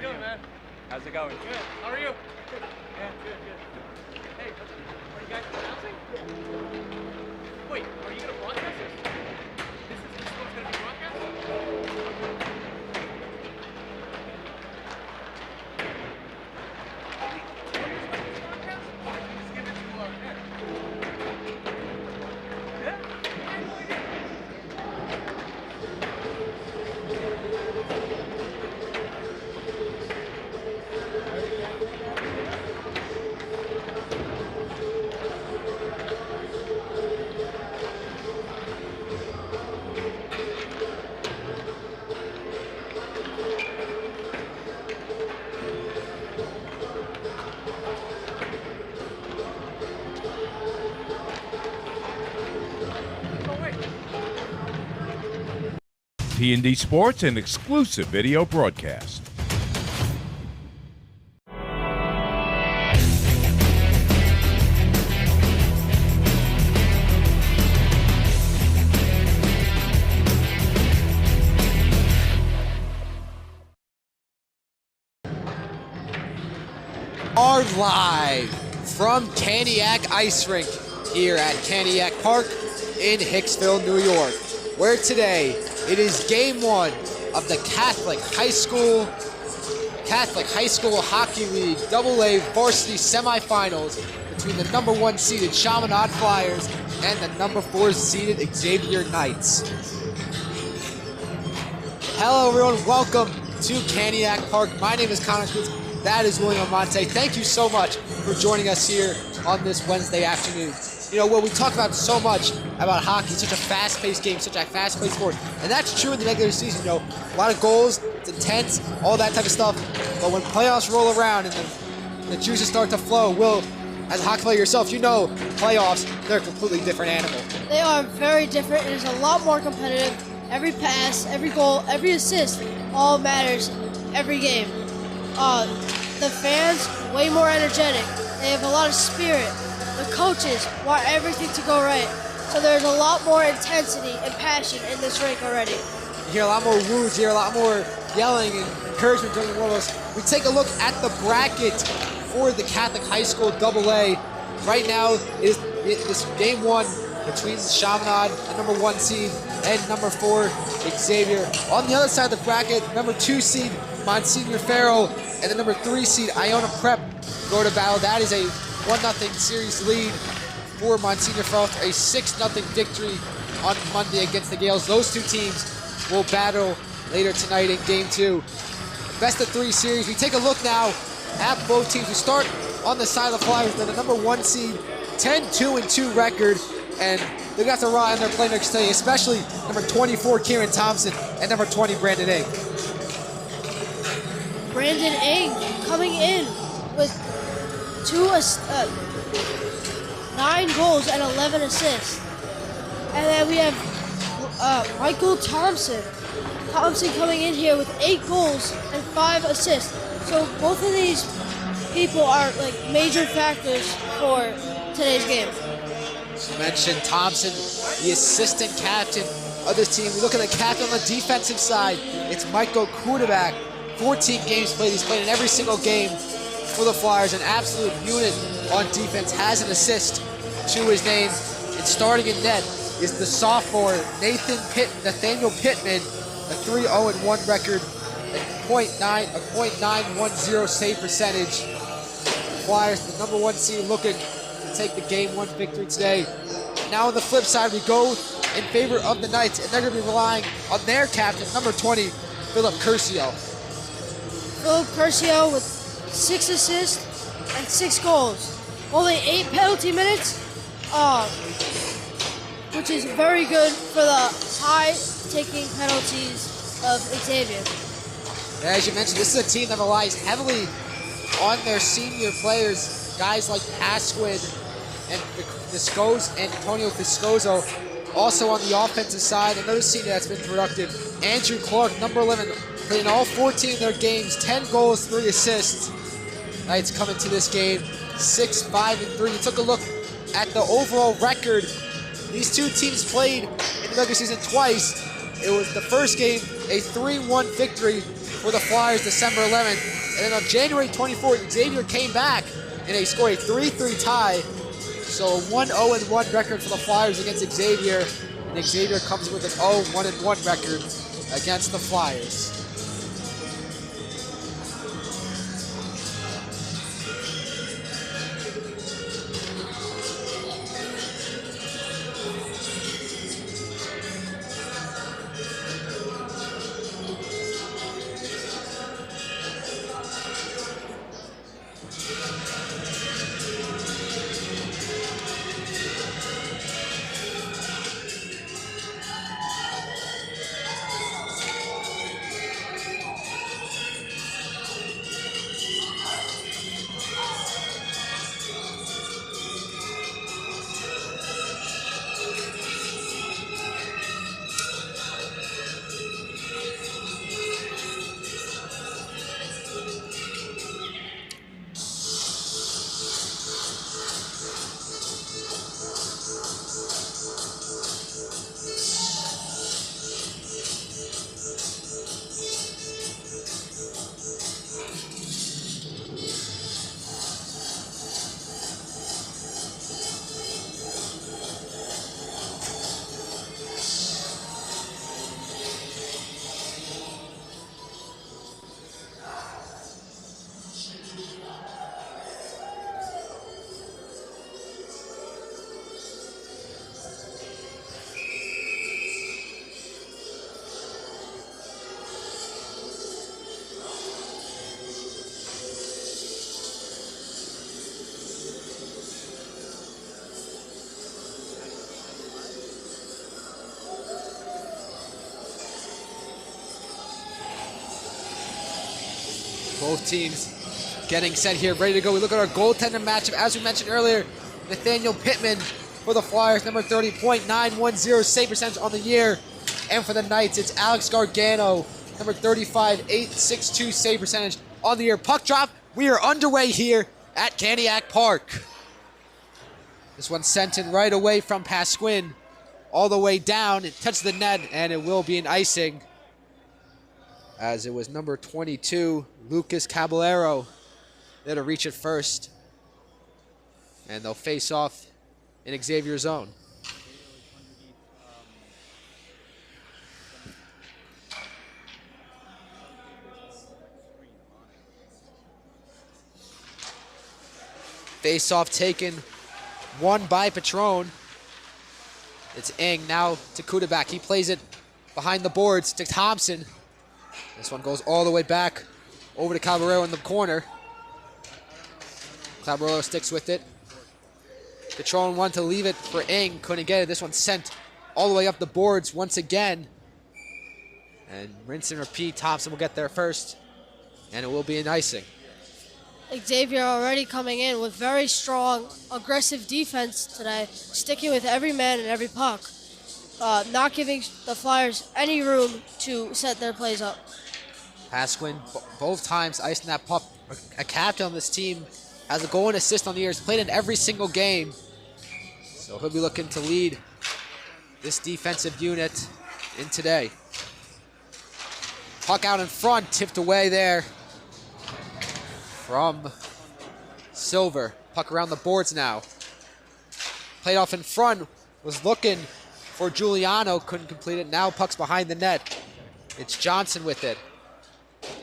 doing, man? How's it going? Good. How are you? Yeah, good. Hey, are you guys announcing? Wait, are you gonna broadcast this? This is what's gonna be broadcast? Just give it to Ed. Yeah? I have no idea. P&D Sports, an exclusive video broadcast. Are live from Caniac Ice Rink here at Caniac Park in Hicksville, New York, where today it is game one of the Catholic High School Hockey League AA varsity semifinals between the number 1 seeded Chaminade Flyers and the number 4 seeded Xavier Knights. Hello everyone, welcome to Caniac Park. My name is Connor Cruz. That is William Monte. Thank you so much for joining us here on this Wednesday afternoon. You know, we talk about so much about hockey, such a fast-paced game, such a fast-paced sport, and that's true in the regular season. You know, a lot of goals, it's intense, all that type of stuff. But when playoffs roll around and the juices start to flow, Will, as a hockey player yourself, you know playoffs, they're a completely different animal. They are very different. It is a lot more competitive. Every pass, every goal, every assist, all matters every game. The fans, way more energetic. They have a lot of spirit. The coaches want everything to go right. So there's a lot more intensity and passion in this rink already. You hear a lot more woos, you hear a lot more yelling and encouragement during one of those. We take a look at the bracket for the Catholic High School AA. Right now is this game one between Chaminade, the number 1 seed, and number 4 Xavier. On the other side of the bracket, number 2 seed Monsignor Farrell and the number 3 seed Iona Prep go to battle. That is a 1-0 series lead for Monsignor Farrell, a 6-0 victory on Monday against the Gales. Those two teams will battle later tonight in game 2. Best of 3 series. We take a look now at both teams. We start on the side of the Flyers. They're the number 1 seed, 10-2-2 record, and they're going to have to rely on their playmakers today, especially number 24, Kieran Thompson, and number 20, Brandon Ing. Brandon Ing coming in with 9 goals and 11 assists. And then we have Michael Thompson. Thompson coming in here with 8 goals and 5 assists. So both of these people are like major factors for today's game. You mentioned Thompson, the assistant captain of this team. We look at the captain on the defensive side. It's Michael Kudeback. 14 games played. He's played in every single game for the Flyers. An absolute unit on defense. Has an assist to his name. And starting in net is the sophomore Nathaniel Pittman. A 3-0-1 record. A .910 save percentage. The Flyers, the number 1 seed, looking to take the game 1 victory today. Now on the flip side, we go in favor of the Knights, and they're going to be relying on their captain, number 20, Philip Curcio. Philip Curcio with 6 assists and 6 goals. Only 8 penalty minutes, which is very good for the high-taking penalties of Xavier. As you mentioned, this is a team that relies heavily on their senior players, guys like Pasquin and Antonio Viscoso. Also on the offensive side, another senior that's been productive, Andrew Clark, number 11, played in all 14 of their games, 10 goals, 3 assists. Knights coming to this game 6-5-3. You took a look at the overall record. These two teams played in the regular season twice. It was the first game, a 3-1 victory for the Flyers December 11th. And then on January 24th, Xavier came back and they scored a 3-3 tie. So a 1-0-1 record for the Flyers against Xavier. And Xavier comes with an 0-1-1 record against the Flyers. Both teams getting set here, ready to go. We look at our goaltender matchup. As we mentioned earlier, Nathaniel Pittman for the Flyers, number 30, .910 save percentage on the year. And for the Knights, it's Alex Gargano, number 35, .862 save percentage on the year. Puck drop. We are underway here at Caniac Park. This one sent in right away from Pasquin, all the way down. It touched the net, and it will be an icing, as it was number 22, Lucas Caballero, there to reach it first. And they'll face off in Xavier's zone. Face off taken, won by Patron. It's Ing now to Kudabak. He plays it behind the boards to Thompson. This one goes all the way back over to Caballero in the corner. Caballero sticks with it. Patron wanted to leave it for Ing, couldn't get it. This one sent all the way up the boards once again. And rinse and repeat, Thompson will get there first, and it will be an icing. Xavier already coming in with very strong, aggressive defense today, sticking with every man and every puck, not giving the Flyers any room to set their plays up. Pasquin, both times icing that puck. A captain on this team, has a goal and assist on the year. He's played in every single game. So he'll be looking to lead this defensive unit in today. Puck out in front, tipped away there from Silver. Puck around the boards now. Played off in front, was looking for Giuliano, couldn't complete it. Now puck's behind the net. It's Johnson with it.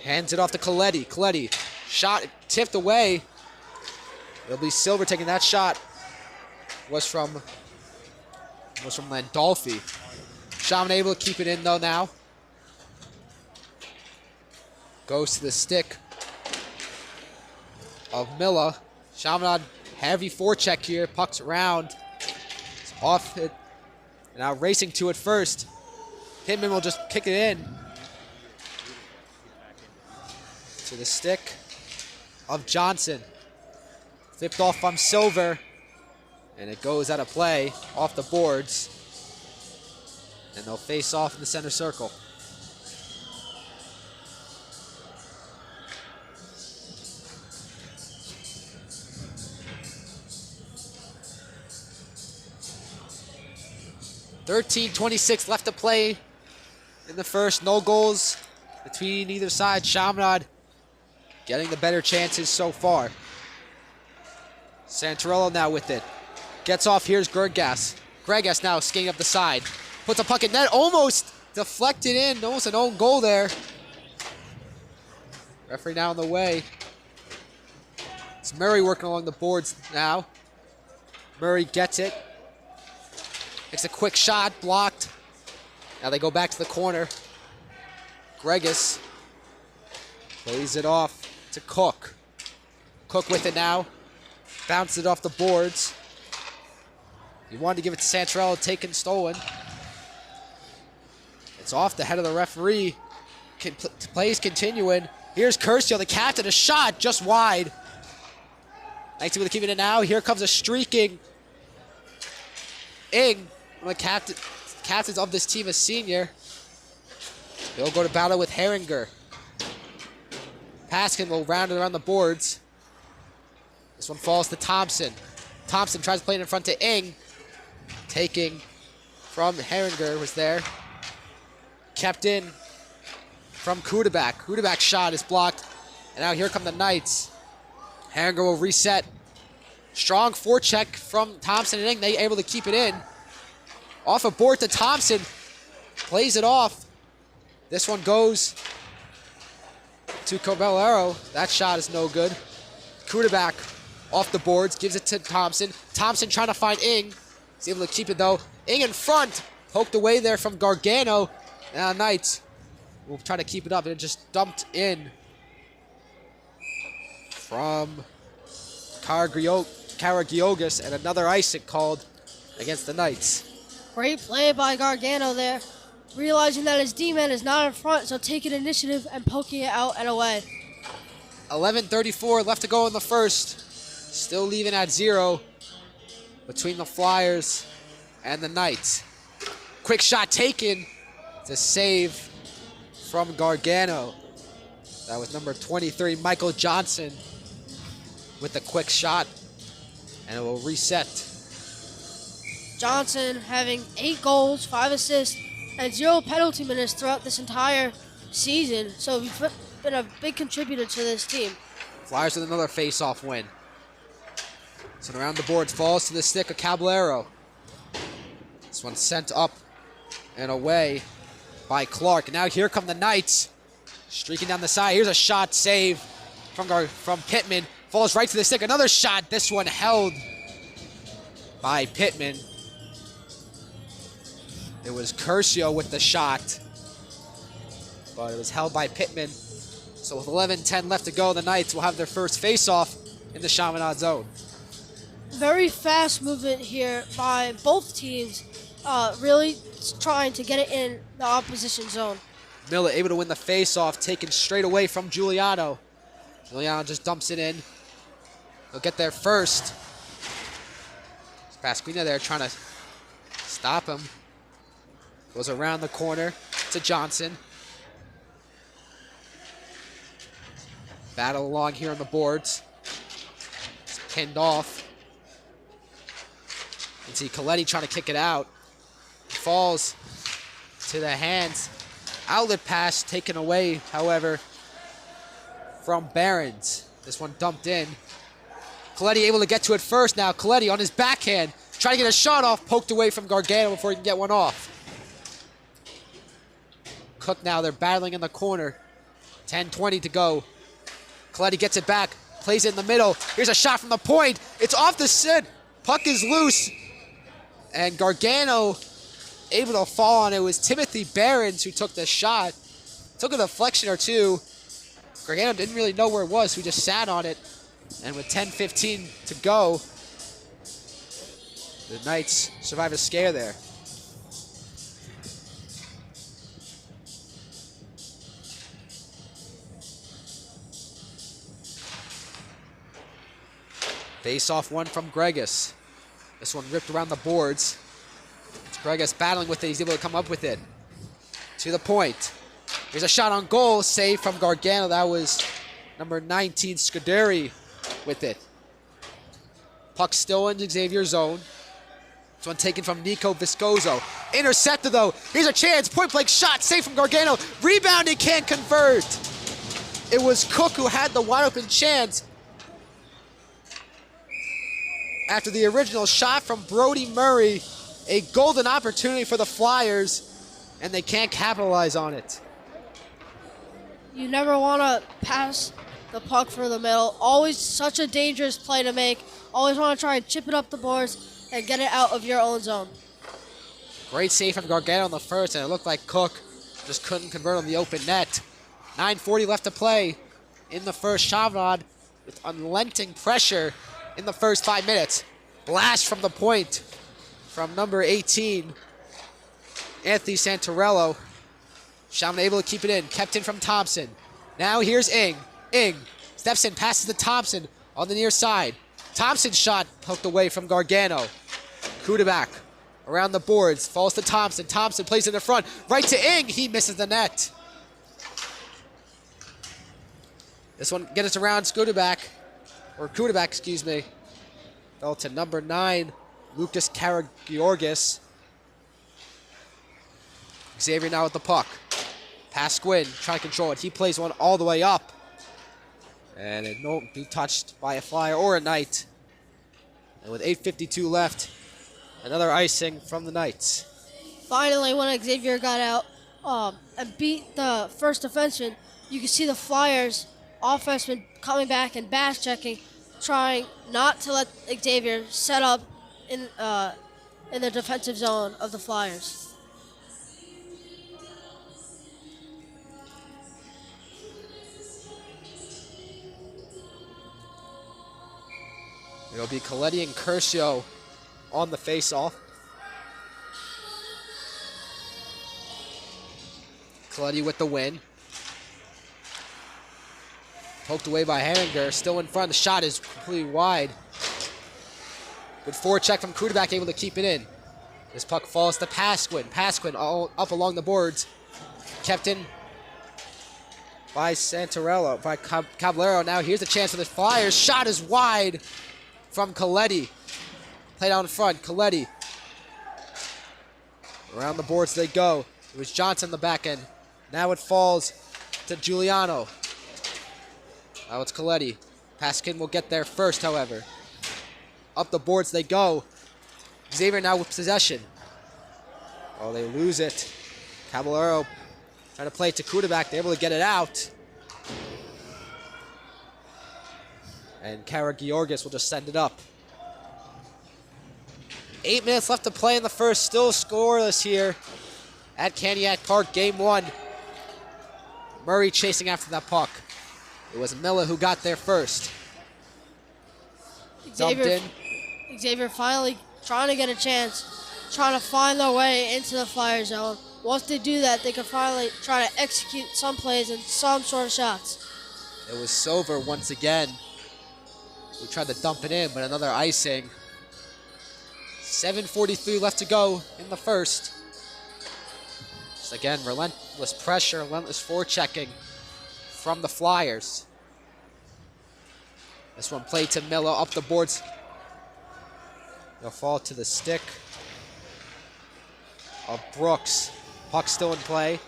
Hands it off to Coletti. Coletti, shot tipped away. It'll be Silver taking that shot. Was from Landolfi. Chaminade able to keep it in though now. Goes to the stick of Milla. Chaminade, heavy forecheck here. Puck's around. It's off it. Now racing to it first. Pittman will just kick it in. To the stick of Johnson. Flipped off from Silver. And it goes out of play off the boards. And they'll face off in the center circle. .13:26 left to play in the first. No goals between either side. Chaminade getting the better chances so far. Santarello now with it. Gets off, here's Gregas. Gregas now skating up the side. Puts a puck in net, almost deflected in, almost an own goal there. Referee now in the way. It's Murray working along the boards now. Murray gets it. Makes a quick shot, blocked. Now they go back to the corner. Gregas plays it off to Cook. Cook with it now. Bounced it off the boards. He wanted to give it to Santarello, taken, stolen. It's off the head of the referee. Plays continuing. Here's Curcio, the captain, a shot just wide. Nice to keep it in now. Here comes a streaking Ing, one of the captains of this team, a senior. He'll go to battle with Herringer. Paskin will round it around the boards. This one falls to Thompson. Thompson tries to play it in front to Ing. Taking from Herringer was there. Kept in from Kudabak. Kudabak's shot is blocked. And now here come the Knights. Herringer will reset. Strong forecheck from Thompson and Ing. They able to keep it in. Off a board to Thompson. Plays it off. This one goes to Caballero. That shot is no good. Kudabak off the boards. Gives it to Thompson. Thompson trying to find Ing. He's able to keep it though. Ing in front. Poked away there from Gargano. Now Knights will try to keep it up. And it just dumped in from Karagiogis, and another icing called against the Knights. Great play by Gargano there. Realizing that his D-man is not in front, so taking initiative and poking it out and away. 11:34 left to go in the first. Still leaving at 0 between the Flyers and the Knights. Quick shot taken to save from Gargano. That was number 23, Michael Johnson, with the quick shot, and it will reset. Johnson having 8 goals, 5 assists, and 0 penalty minutes throughout this entire season, so he's been a big contributor to this team. Flyers with another face-off win. So around the boards, falls to the stick of Caballero. This one sent up and away by Clark. And now here come the Knights, streaking down the side. Here's a shot save from Pittman. Falls right to the stick. Another shot. This one held by Pittman. It was Curcio with the shot, but it was held by Pittman. So with 11:10 left to go, the Knights will have their first face-off in the Chaminade zone. Very fast movement here by both teams, really trying to get it in the opposition zone. Miller able to win the face-off, taken straight away from Giuliano. Giuliano just dumps it in. They'll get there first. Pasquina there trying to stop him. Goes around the corner to Johnson. Battle along here on the boards. It's pinned off. You can see Coletti trying to kick it out. Falls to the hands. Outlet pass taken away, however, from Barons. This one dumped in. Coletti able to get to it first now. Coletti on his backhand. Trying to get a shot off. Poked away from Gargano before he can get one off. Cook now, they're battling in the corner. 10:20 to go. Coletti gets it back. Plays it in the middle. Here's a shot from the point. It's off the sit. Puck is loose. And Gargano able to fall on it. It was Timothy Barons who took the shot. Took a deflection or two. Gargano didn't really know where it was, so he just sat on it. And with 10:15 to go, the Knights survive a scare there. Face-off one from Gregas. This one ripped around the boards. It's Gregas battling with it. He's able to come up with it. To the point. Here's a shot on goal. Save from Gargano. That was number 19, Scuderi, with it. Puck still in Xavier's zone. This one taken from Nico Viscoso. Intercepted though. Here's a chance. Point blank shot. Safe from Gargano. Rebounding, can't convert. It was Cook who had the wide open chance. After the original shot from Brody Murray, a golden opportunity for the Flyers, and they can't capitalize on it. You never want to pass the puck for the middle. Always such a dangerous play to make. Always want to try and chip it up the boards and get it out of your own zone. Great save from Gargano on the first, and it looked like Cook just couldn't convert on the open net. 9:40 left to play in the first. Chaminade with unrelenting pressure in the first 5 minutes. Blast from the point from number 18, Anthony Santorello. Chaminade able to keep it in. Kept in from Thompson. Now here's Ing. Ing steps in, passes to Thompson on the near side. Thompson's shot poked away from Gargano. Kudabak around the boards, falls to Thompson. Thompson plays in the front, right to Ing. He misses the net. This one gets us around Kudabak, excuse me. Fell to number 9, Lucas Karagiorgis. Xavier now with the puck. Pass Squid, trying to control it. He plays one all the way up. And it won't be touched by a Flyer or a Knight. And with 8:52 left, another icing from the Knights. Finally, when Xavier got out and beat the first defenseman, you can see the Flyers offenseman coming back and back checking, trying not to let Xavier set up in the defensive zone of the Flyers. It'll be Coletti and Curcio on the face-off. Coletti with the win. Poked away by Herringer, still in front. The shot is completely wide. Good forecheck from Kudabak, able to keep it in. This puck falls to Pasquin. Pasquin all up along the boards. Kept in by Santorello, by Caballero. Now here's a chance for the Flyers. Shot is wide from Coletti. Played out in front, Coletti. Around the boards they go. It was Johnson in the back end. Now it falls to Giuliano. Now it's Coletti. Pasquin will get there first, however. Up the boards they go. Xavier now with possession. Oh, they lose it. Caballero trying to play it to Kudabak. They're able to get it out. And Karagiorgis will just send it up. 8 minutes left to play in the first. Still scoreless here at Caniac Park, game 1. Murray chasing after that puck. It was Miller who got there first. Xavier finally trying to get a chance, trying to find their way into the Flyer zone. Once they do that, they can finally try to execute some plays and some sort of shots. It was Silver once again. We tried to dump it in, but another icing. 7:43 left to go in the first. Just again, relentless pressure, relentless forechecking from the Flyers. This one played to Miller up the boards. They'll fall to the stick of Brooks. Puck still in play.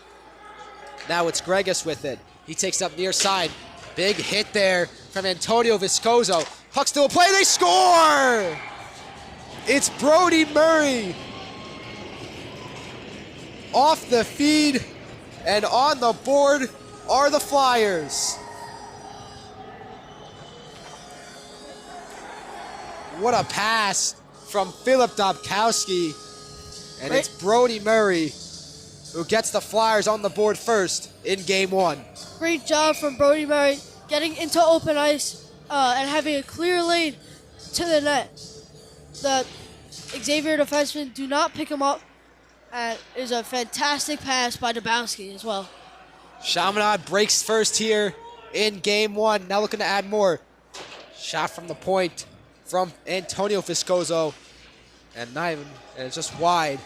Now it's Gregus with it. He takes up near side. Big hit there from Antonio Viscoso. Puck still in play, they score! It's Brody Murray. Off the feed and on the board are the Flyers. What a pass from Philip Dobkowski. And it's Brody Murray who gets the Flyers on the board first in game 1. Great job from Brody Murray getting into open ice and having a clear lane to the net. The Xavier defensemen do not pick him up. And it is a fantastic pass by Dobkowski as well. Chaminade breaks first here in game 1. Now looking to add more. Shot from the point from Antonio Viscoso. And it's just wide.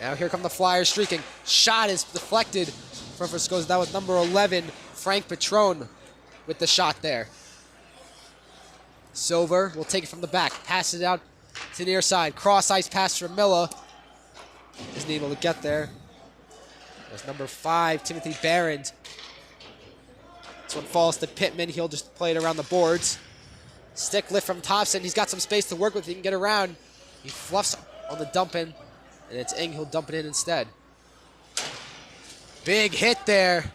Now here come the Flyers streaking. Shot is deflected from Viscoso. That was number 11, Frank Patron, with the shot there. Silver will take it from the back. Passes it out to the near side. Cross ice pass from Miller. wasn't able to get there. There's number 5, Timothy Behrens. This one falls to Pittman. He'll just play it around the boards. Stick lift from Thompson. He's got some space to work with. He can get around. He fluffs on the dump in, and it's Ng who'll dump it in instead. Big hit there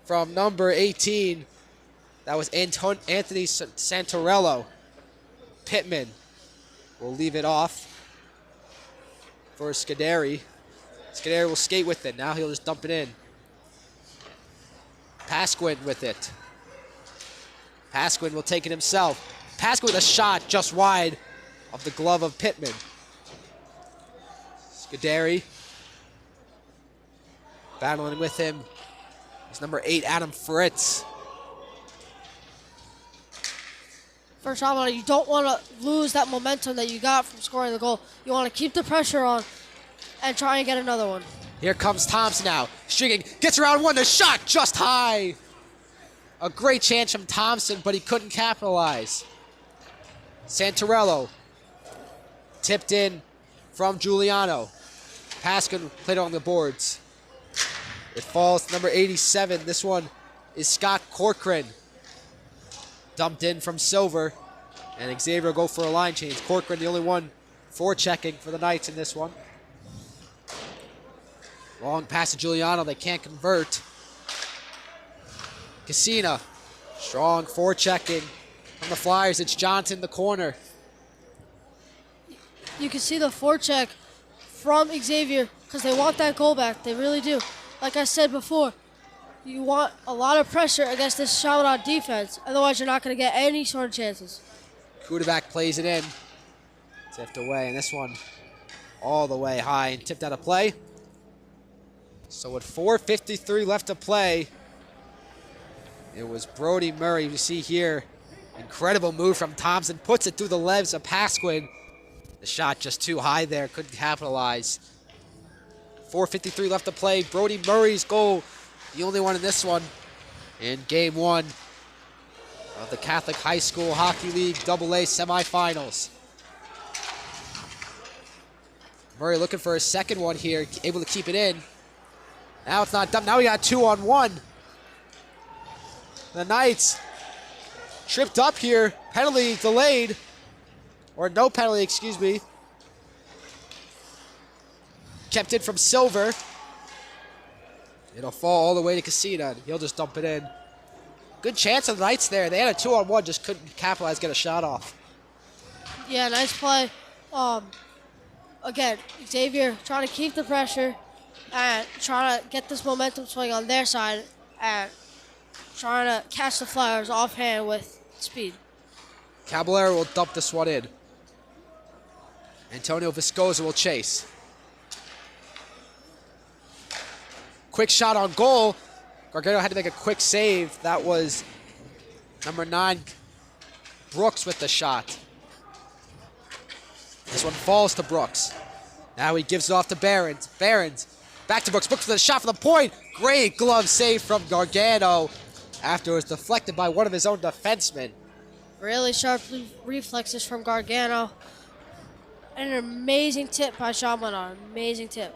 from number 18. That was Anthony Santorello. Pittman will leave it off for Scuderi. Scuderi will skate with it. Now he'll just dump it in. Pasquin with it. Pasquin will take it himself. Pasquin with a shot just wide of the glove of Pittman. Scuderi battling with him is number 8, Adam Fritz. First off, you don't want to lose that momentum that you got from scoring the goal. You want to keep the pressure on and try and get another one. Here comes Thompson now. Streaking, gets around one, the shot just high. A great chance from Thompson, but he couldn't capitalize. Santorello tipped in from Giuliano. Pasquin played on the boards. It falls to number 87. This one is Scott Corcoran. Dumped in from Silver, and Xavier will go for a line change. Corcoran, the only one forechecking for the Knights in this one. Long pass to Giuliano, they can't convert. Cassina, strong forechecking from the Flyers. It's Johnson in the corner. You can see the forecheck from Xavier because they want that goal back. They really do. Like I said before, you want a lot of pressure against this Chaminade defense. Otherwise, you're not going to get any sort of chances. Kudeback plays it in. Tipped away, and this one all the way high and tipped out of play. So with 4:53 left to play, it was Brody Murray. You see here, incredible move from Thompson. Puts it through the legs of Pasquin. The shot just too high there, couldn't capitalize. 4:53 left to play. Brody Murray's goal, the only one in this one, in game 1 of the Catholic High School Hockey League AA semifinals. Murray looking for his second one here, able to keep it in. Now it's not done. Now we got 2-on-1. The Knights tripped up here. Penalty delayed. Or no penalty, excuse me. Kept it from Silver. It'll fall all the way to Cassina. He'll just dump it in. Good chance of the Knights there. They had a 2-on-1, just couldn't capitalize, get a shot off. Yeah, nice play. Again, Xavier trying to keep the pressure and trying to get this momentum swing on their side and trying to catch the Flyers offhand with speed. Caballero will dump this one in. Antonio Viscosa will chase. Quick shot on goal. Gargano had to make a quick save. That was number 9, Brooks with the shot. This one falls to Brooks. Now he gives it off to Behrens. Behrens back to Brooks. Brooks with a shot from the point. Great glove save from Gargano after it was deflected by one of his own defensemen. Really sharp reflexes from Gargano. And an amazing tip by Chaminade. Amazing tip.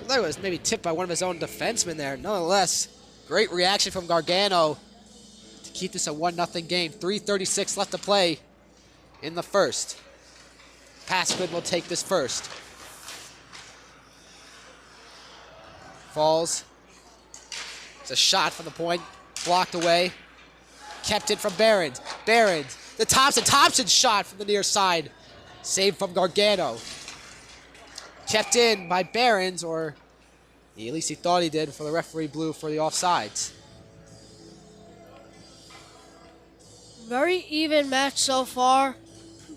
I thought it was maybe tipped by one of his own defensemen there. Nonetheless, great reaction from Gargano to keep this a 1-0 game. 3:36 left to play in the first. Pasquin will take this first. Falls. It's a shot from the point. Blocked away. Kept it from Behrens. Behrens. The Thompson shot from the near side. Saved from Gargano. Kept in by Behrens, or at least he thought he did, for the referee blew for the offsides. Very even match so far.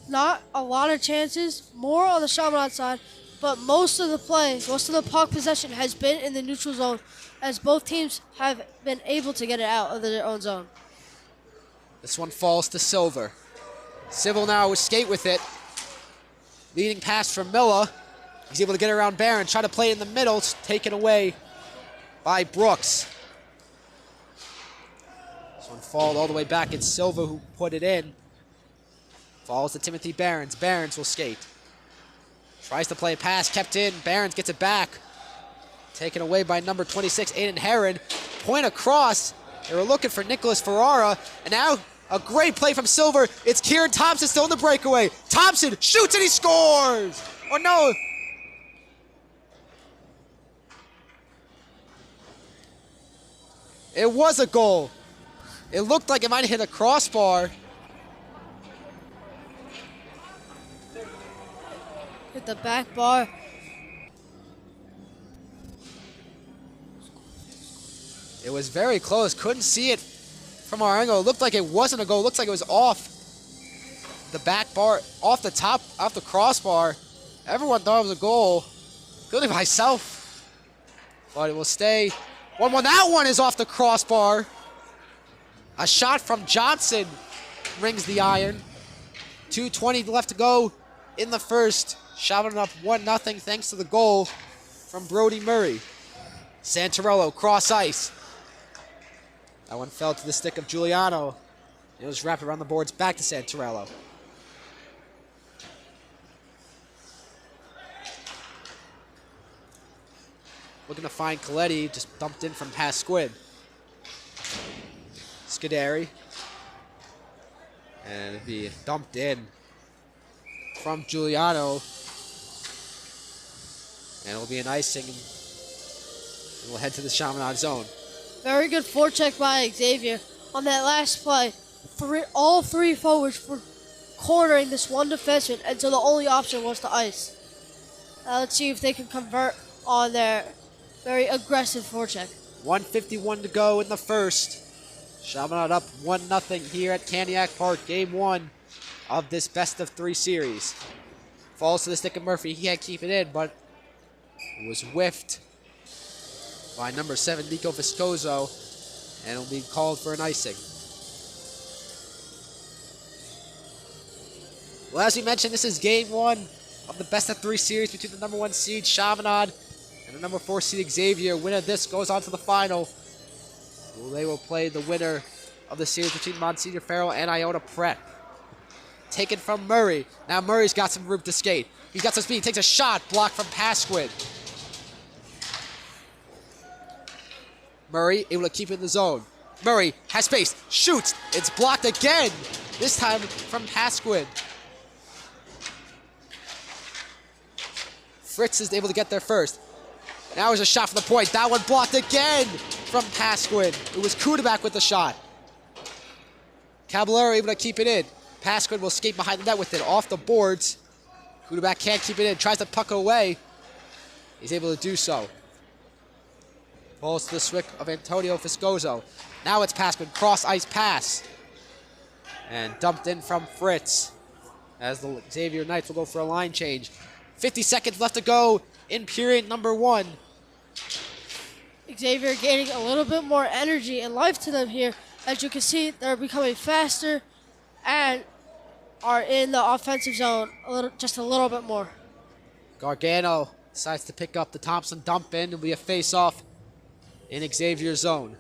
Not a lot of chances, more on the Chaminade side, but most of the play, most of the puck possession has been in the neutral zone, as both teams have been able to get it out of their own zone. This one falls to Silver. Civil now will skate with it. Leading pass from Miller. He's able to get around Barron, try to play in the middle. It's taken away by Brooks. This one falls all the way back. It's Silva who put it in. Falls to Timothy Behrens. Behrens will skate. Tries to play a pass, kept in. Barons gets it back. Taken away by number 26, Aiden Heron. Point across. They were looking for Nicholas Ferrara. And now a great play from Silver. It's Kieran Thompson still in the breakaway. Thompson shoots and he scores! Or no. It was a goal. It looked like it might have hit a crossbar. Hit the back bar. It was very close. Couldn't see it from our angle. It looked like it wasn't a goal. It looked like it was off the back bar, off the top, off the crossbar. Everyone thought it was a goal, including myself. But it will stay 1-1. That one is off the crossbar. A shot from Johnson rings the iron. 2:20 left to go in the first. Chaminade up 1-0 thanks to the goal from Brody Murray. Santarello, cross ice. That one fell to the stick of Giuliano. It was wrapped around the boards, back to Santarello. Looking to find Coletti, just dumped in from past Squid. Scuderi. And it'd be dumped in from Giuliano. And it'll be an icing. And we'll head to the Chaminade zone. Very good forecheck by Xavier on that last play. All three forwards were cornering this one defenseman, and so the only option was to ice. Let's see if they can convert on their very aggressive forecheck. 1:51 to go in the first. Chaminade up 1-0 here at Caniac Park. Game 1 of this best-of-3 series. Falls to the stick of Murphy. He can't keep it in, but it was whiffed by number 7, Nico Viscoso, and it'll be called for an icing. Well, as we mentioned, this is game 1 of the best-of-3 series between the number 1 seed, Chaminade, and the number 4 seed, Xavier. Winner of this goes on to the final. Well, they will play the winner of the series between Monsignor Farrell and Iona Prep. Taken from Murray. Now Murray's got some room to skate. He's got some speed. He takes a shot, blocked from Pasquin. Murray able to keep it in the zone. Murray has space, shoots. It's blocked again. This time from Pasquin. Fritz is able to get there first. Now there's a shot from the point. That one blocked again from Pasquin. It was Kudabak with the shot. Caballero able to keep it in. Pasquin will skate behind the net with it. Off the boards. Kudabak can't keep it in. Tries to puck away. He's able to do so. Falls to the swick of Antonio Fiscoso. Now it's Pasquin. Cross ice pass. And dumped in from Fritz. As the Xavier Knights will go for a line change. 50 seconds left to go in period number 1. Xavier gaining a little bit more energy and life to them here. As you can see, they're becoming faster and are in the offensive zone just a little bit more. Gargano decides to pick up the Thompson dump in. It'll be a face-off in Xavier's zone.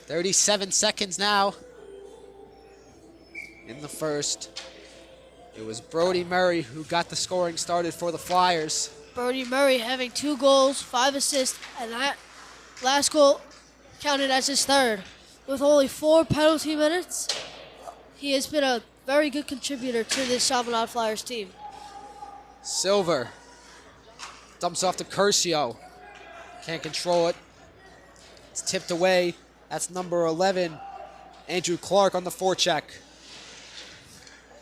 37 seconds now in the first. It was Brody Murray who got the scoring started for the Flyers. Brody Murray having 2 goals, 5 assists, and that last goal counted as his third. With only 4 penalty minutes, he has been a very good contributor to this Chaminade Flyers team. Silver dumps off to Curcio. Can't control it. It's tipped away. That's number 11, Andrew Clark on the forecheck.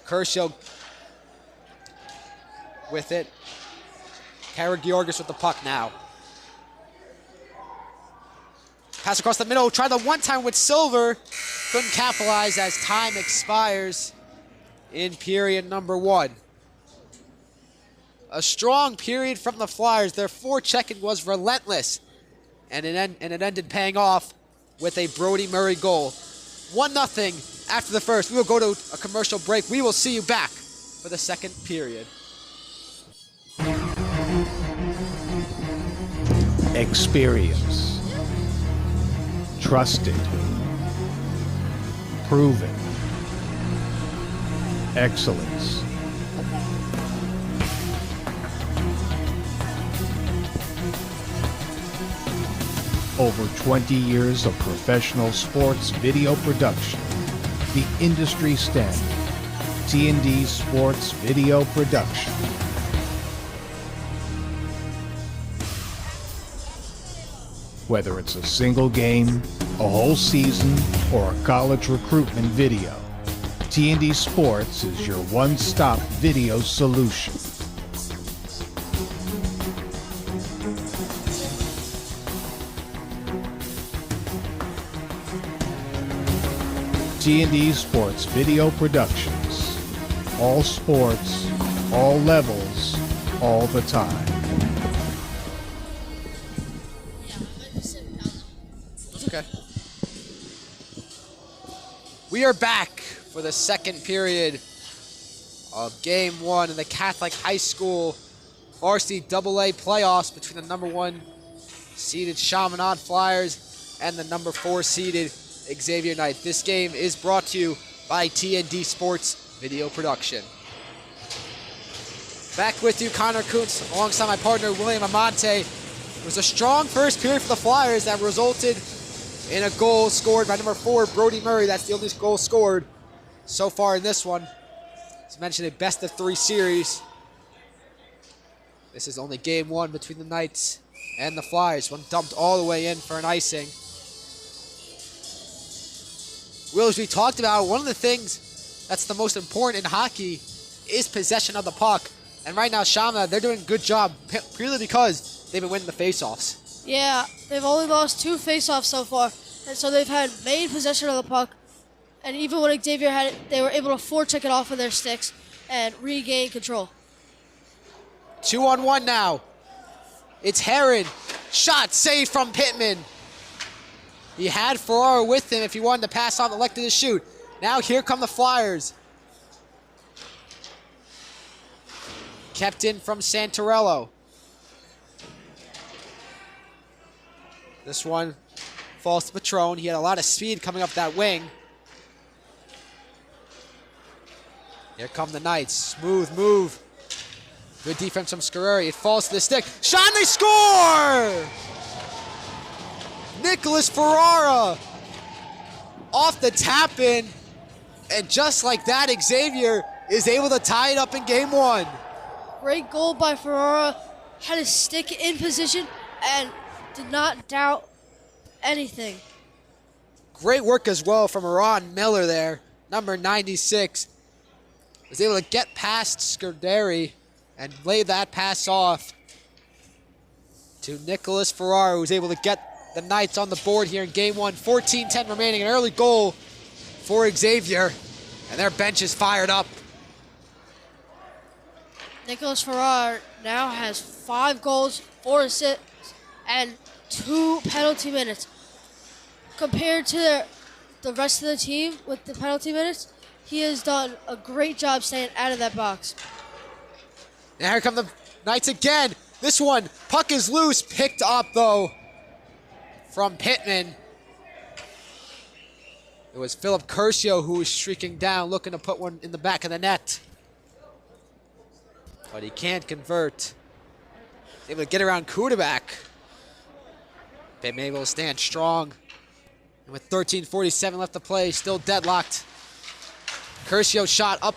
Curcio with it. Karagiorgis with the puck now. Pass across the middle. Try the one-time with Silver. Couldn't capitalize as time expires in period number 1. A strong period from the Flyers. Their forechecking was relentless. And it ended paying off with a Brody Murray goal. 1-0 after the first. We will go to a commercial break. We will see you back for the second period. Experience. Trusted. Proven. Excellence. Over 20 years of professional sports video production. The industry standard. T&D Sports Video Production. Whether it's a single game, a whole season, or a college recruitment video, T&D Sports is your one-stop video solution. T&D Sports Video Productions. All sports, all levels, all the time. That's okay. We are back for the second period of Game 1 in the Catholic High School Varsity AA playoffs between the number 1 seeded Chaminade Flyers and the number 4 seeded Xavier Knight. This game is brought to you by T&D Sports Video Production. Back with you, Connor Kuntz, alongside my partner, William Amante. It was a strong first period for the Flyers that resulted in a goal scored by number 4, Brody Murray. That's the only goal scored so far in this one. As mentioned, a best-of-3 series. This is only Game 1 between the Knights and the Flyers. One dumped all the way in for an icing. Will, as we talked about, one of the things that's the most important in hockey is possession of the puck. And right now, Chaminade, they're doing a good job purely because they've been winning the faceoffs. Yeah, they've only lost 2 faceoffs so far, and so they've had main possession of the puck. And even when Xavier had it, they were able to forecheck it off of their sticks and regain control. 2-on-1 now. It's Heron. Shot saved from Pittman. He had Ferraro with him if he wanted to pass off, elected to shoot. Now here come the Flyers. Kept in from Santorello. This one falls to Patron. He had a lot of speed coming up that wing. Here come the Knights. Smooth move. Good defense from Scarreri. It falls to the stick. Shot and they score! Nicholas Ferrara off the tap in. And just like that, Xavier is able to tie it up in Game 1. Great goal by Ferrara. Had his stick in position and did not doubt anything. Great work as well from Ron Miller there. Number 96. Was able to get past Scuderi and lay that pass off to Nicholas Ferrara, who was able to get the Knights on the board here in Game 1. 14-10 remaining. An early goal for Xavier. And their bench is fired up. Nicholas Ferrara now has 5 goals, 4 assists, and 2 penalty minutes. Compared to the rest of the team with the penalty minutes, he has done a great job staying out of that box. Now here come the Knights again. This one, puck is loose, picked up though from Pittman. It was Philip Curcio who was streaking down, looking to put one in the back of the net. But he can't convert. He's able to get around Kudabak. Pittman able to stand strong. And with 13:47 left to play, still deadlocked. Curcio shot up,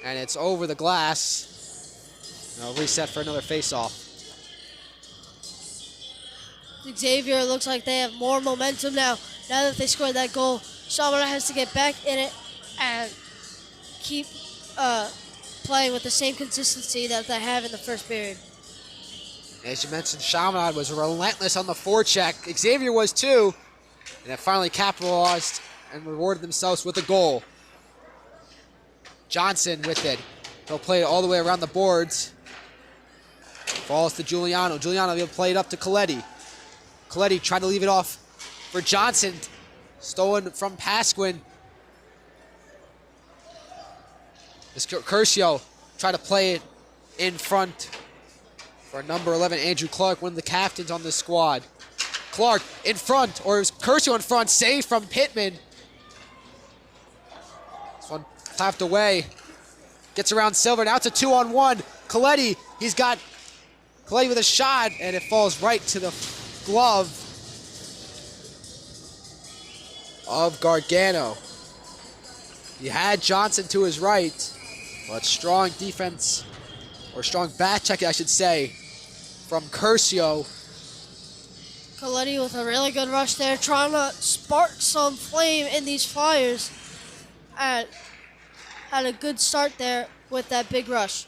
and it's over the glass. Now reset for another face-off. Xavier looks like they have more momentum now. Now that they scored that goal, Chaminade has to get back in it and keep playing with the same consistency that they have in the first period. As you mentioned, Chaminade was relentless on the forecheck. Xavier was too, and they finally capitalized and rewarded themselves with a goal. Johnson with it. He'll play it all the way around the boards. Falls to Giuliano. Giuliano will play it up to Coletti. Coletti tried to leave it off for Johnson. Stolen from Pasquin. This Curcio tried to play it in front for number 11, Andrew Clark, one of the captains on this squad. Clark in front, or it was Curcio in front, saved from Pittman. This one tapped away. Gets around Silver, now it's a 2-on-1. Coletti, he's got Coletti with a shot, and it falls right to the glove of Gargano. He had Johnson to his right, but strong defense, or strong back check, I should say, from Curcio. Coletti with a really good rush there, trying to spark some flame in these Flyers. And had a good start there with that big rush.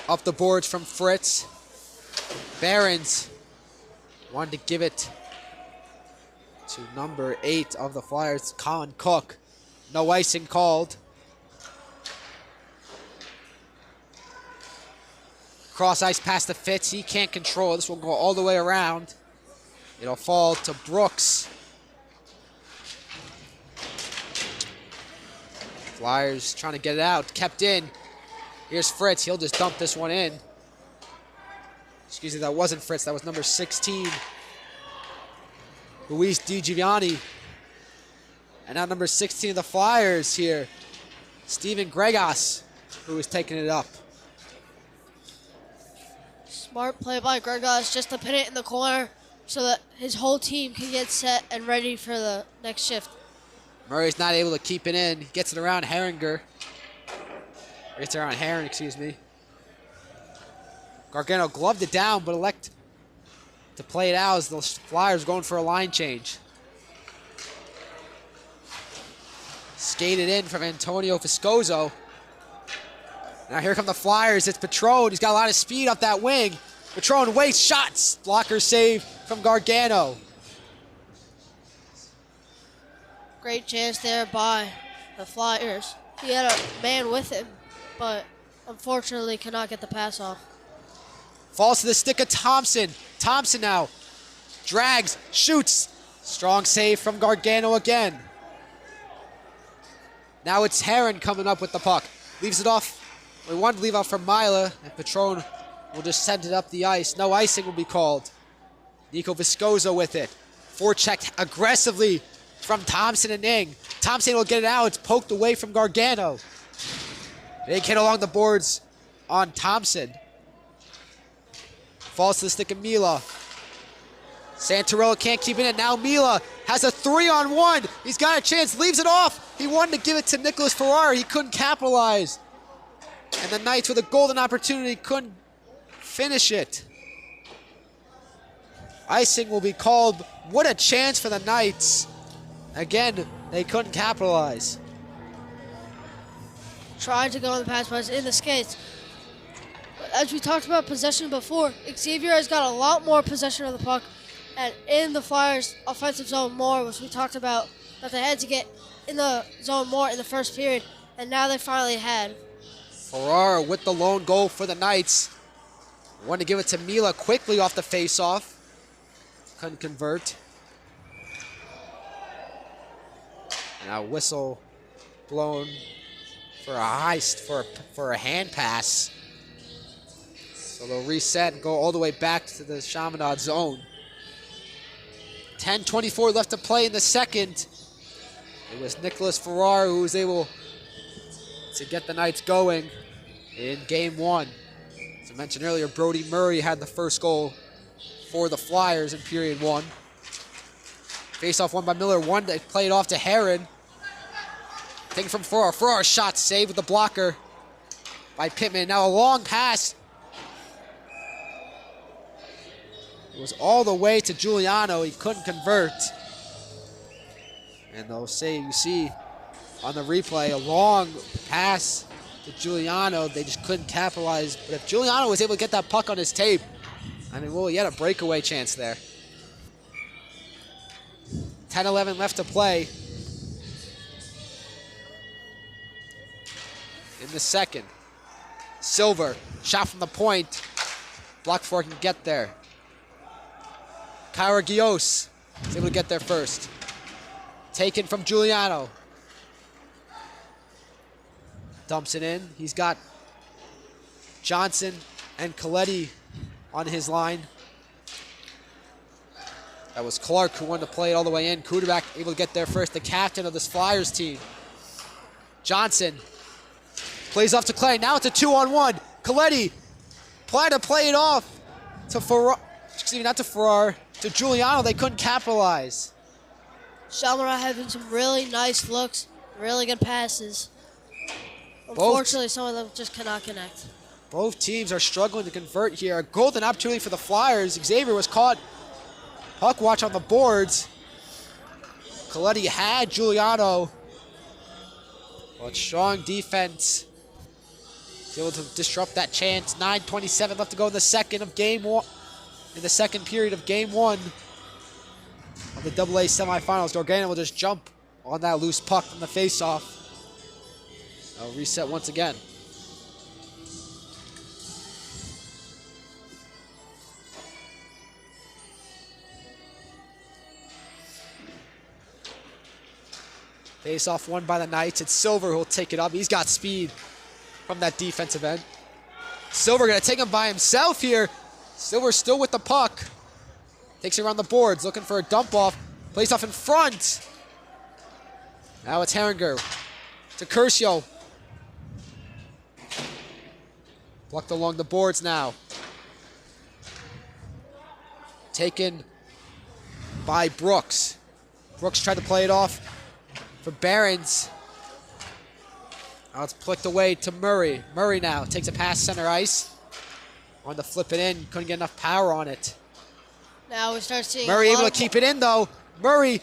Up the boards from Fritz. Barons wanted to give it to number 8 of the Flyers, Colin Cook. No icing called. Cross ice pass to Fitz. He can't control. This will go all the way around. It'll fall to Brooks. Flyers trying to get it out. Kept in. Here's Fritz. He'll just dump this one in. Excuse me, that wasn't Fritz. That was number 16. Luis DiGiovanni. And now number 16 of the Flyers here. Steven Gregos, who is taking it up. Smart play by Gregos just to pin it in the corner so that his whole team can get set and ready for the next shift. Murray's not able to keep it in. He gets it around Herringer. Gets it around Heron, excuse me. Gargano gloved it down, but elect to play it out as the Flyers going for a line change. Skated in from Antonio Fiscoso. Now here come the Flyers. It's Patron. He's got a lot of speed up that wing. Patron wastes shots. Blocker save from Gargano. Great chance there by the Flyers. He had a man with him, but unfortunately cannot get the pass off. Falls to the stick of Thompson. Thompson now drags, shoots. Strong save from Gargano again. Now it's Heron coming up with the puck. Leaves it off. We wanted to leave off for Mila, and Patron will just send it up the ice. No icing will be called. Nico Viscoso with it. Forechecked aggressively from Thompson and Ing. Thompson will get it out. It's poked away from Gargano. Big hit along the boards on Thompson. Falls to the stick of Mila. Santorella can't keep it in. Now Mila has a 3-on-1. He's got a chance. Leaves it off. He wanted to give it to Nicholas Ferrari. He couldn't capitalize. And the Knights with a golden opportunity couldn't finish it. Icing will be called. What a chance for the Knights. Again, they couldn't capitalize. Tried to go on the pass, but it's in the skates. But as we talked about possession before, Xavier has got a lot more possession of the puck and in the Flyers' offensive zone more, which we talked about, that they had to get in the zone more in the first period, and now they finally had. Ferrara with the lone goal for the Knights. Wanted to give it to Mila quickly off the face-off. Couldn't convert. Now whistle blown for a heist, for a hand pass. So they'll reset and go all the way back to the Chaminade zone. 10:24 left to play in the second. It was Nicholas Ferrara who was able to get the Knights going in game one. As I mentioned earlier, Brody Murray had the first goal for the Flyers in period one. Face-off won by Miller. One that played off to Heron. Thing from Ferrara. Ferrara shot saved with the blocker by Pittman. Now a long pass. It was all the way to Giuliano. He couldn't convert. And they'll say, you see on the replay, a long pass to Giuliano. They just couldn't capitalize. But if Giuliano was able to get that puck on his tape, I mean, well, he had a breakaway chance there. 10-11 left to play in the second. Silver, shot from the point. Blocked before he can get there. Kyra Gios is able to get there first. Taken from Giuliano. Dumps it in. He's got Johnson and Coletti on his line. That was Clark who wanted to play it all the way in. Kuderback able to get there first. The captain of this Flyers team. Johnson plays off to Clay. Now it's a 2-on-1. Coletti tried to play it off to excuse me, not to Farrar, to Giuliano. They couldn't capitalize. Chaminade having some really nice looks, really good passes. Unfortunately, some of them just cannot connect. Both teams are struggling to convert here. A golden opportunity for the Flyers. Xavier was caught. Puck watch on the boards. Coletti had Giuliano. But strong defense. Able to disrupt that chance. 9:27 left to go in the second of game one. In the second period of game one of the AA semifinals. Gargano will just jump on that loose puck from the faceoff. I'll reset once again. Face-off won by the Knights. It's Silver who'll take it up. He's got speed from that defensive end. Silver gonna take him by himself here. Silver still with the puck. Takes it around the boards, looking for a dump off. Plays off in front. Now it's Herringer to Curcio. Plucked along the boards now. Taken by Brooks. Brooks tried to play it off for Barons. Now it's flicked away to Murray. Murray now takes a pass center ice. On to flip it in. Couldn't get enough power on it. Now we start seeing Murray able to keep it in though. Murray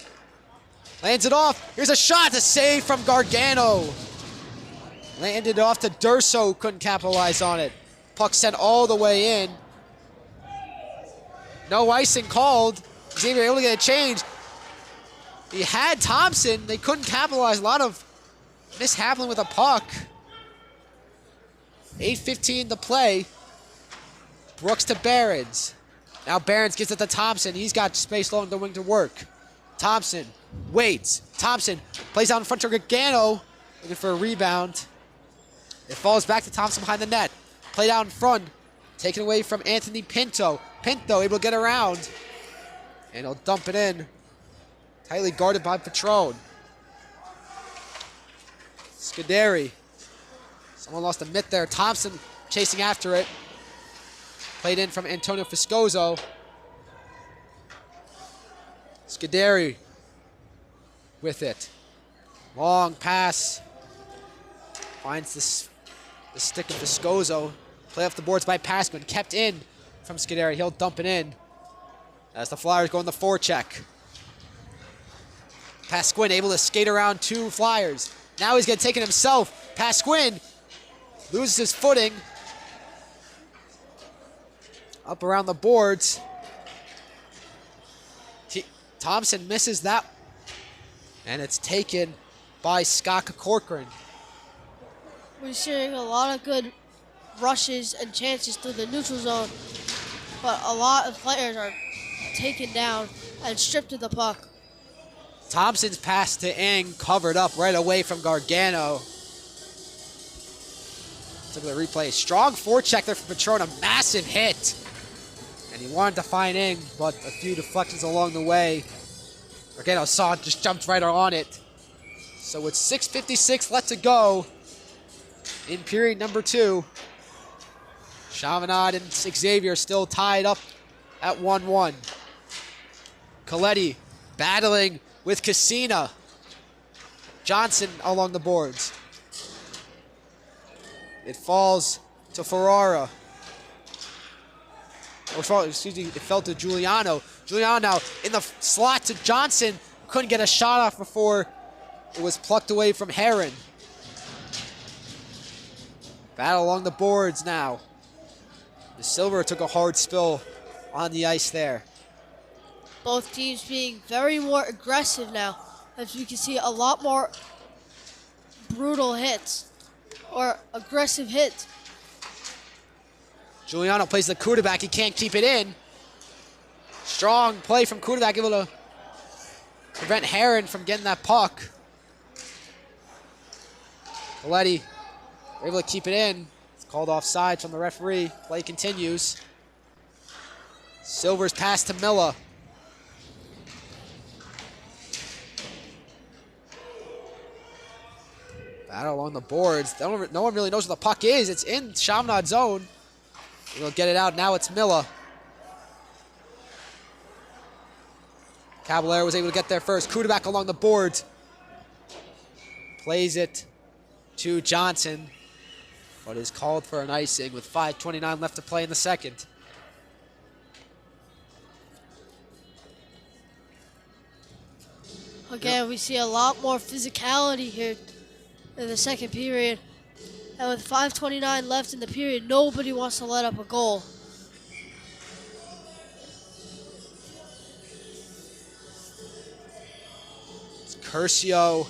lands it off. Here's a shot to save from Gargano. Landed it off to Durso. Couldn't capitalize on it. Puck sent all the way in. No icing called. Xavier able to get a change. He had Thompson. They couldn't capitalize. A lot of mishappening with a puck. 8:15 to play. Brooks to Barons. Now Barons gets it to Thompson. He's got space along the wing to work. Thompson waits. Thompson plays out in front to Gargano. Looking for a rebound. It falls back to Thompson behind the net. Played out in front. Taken away from Anthony Pinto. Pinto able to get around. And he'll dump it in. Tightly guarded by Patron. Scuderi. Someone lost a mitt there. Thompson chasing after it. Played in from Antonio Fiscoso. Scuderi with it. Long pass. Finds the stick of Fiscoso. Play off the boards by Pasquin. Kept in from Scuderi. He'll dump it in. As the Flyers go in the forecheck. Pasquin able to skate around two Flyers. Now he's going to take it himself. Pasquin loses his footing. Up around the boards. Thompson misses that. And it's taken by Scott Corcoran. We're seeing a lot of good rushes and chances through the neutral zone. But a lot of players are taken down and stripped of the puck. Thompson's pass to Ing covered up right away from Gargano. Look at the replay. Strong forecheck there from Patron. A massive hit. And he wanted to find Ing, but a few deflections along the way. Gargano saw it, just jumped right on it. So it's 6:56 left to go in period number 2. Chaminade and Xavier still tied up at 1-1. Coletti battling with Cassina. Johnson along the boards. It falls to Ferrara. Excuse me, it fell to Giuliano. Giuliano now in the slot to Johnson. Couldn't get a shot off before it was plucked away from Heron. Battle along the boards now. The Silver took a hard spill on the ice there. Both teams being very more aggressive now, as we can see a lot more brutal hits or aggressive hits. Giuliano plays the quarterback. He can't keep it in. Strong play from quarterback, able to prevent Heron from getting that puck. Coletti able to keep it in. It's called offside from the referee. Play continues. Silver's pass to Milla. Battle along the boards. No one really knows where the puck is. It's in Chaminade's zone. He'll get it out. Now it's Milla. Caballero was able to get there first. Kuda back along the boards. Plays it to Johnson, but is called for an icing with 5:29 left to play in the second. Again, we see a lot more physicality here in the second period. And with 5:29 left in the period, nobody wants to let up a goal. It's Curcio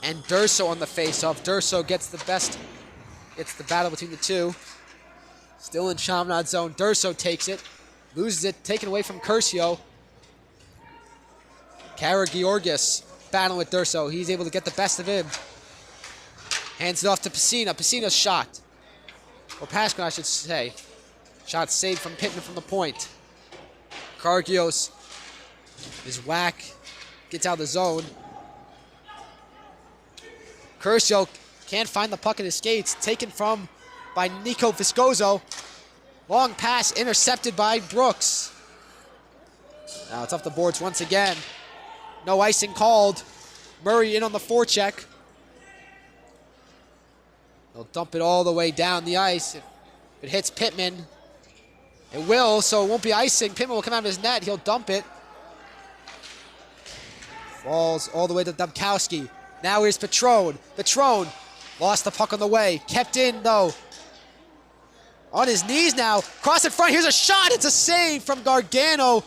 and Durso on the face-off. Durso gets the battle between the two. Still in Chaminade zone. Durso takes it, loses it, taken away from Curcio. Karagiorgis battling with Durso. He's able to get the best of him. Hands it off to Pacina. Pacina's shot. Or Pascal, I should say. Shot saved from Pittman from the point. Kargios is whack. Gets out of the zone. Curcio can't find the puck in his skates. Taken from by Nico Viscoso. Long pass intercepted by Brooks. Now it's off the boards once again. No icing called. Murray in on the forecheck. They'll dump it all the way down the ice. If it hits Pittman, it will, so it won't be icing. Pittman will come out of his net. He'll dump it. Falls all the way to Dubkowski. Now here's Patron. Patron lost the puck on the way. Kept in, though. On his knees now. Cross in front. Here's a shot. It's a save from Gargano.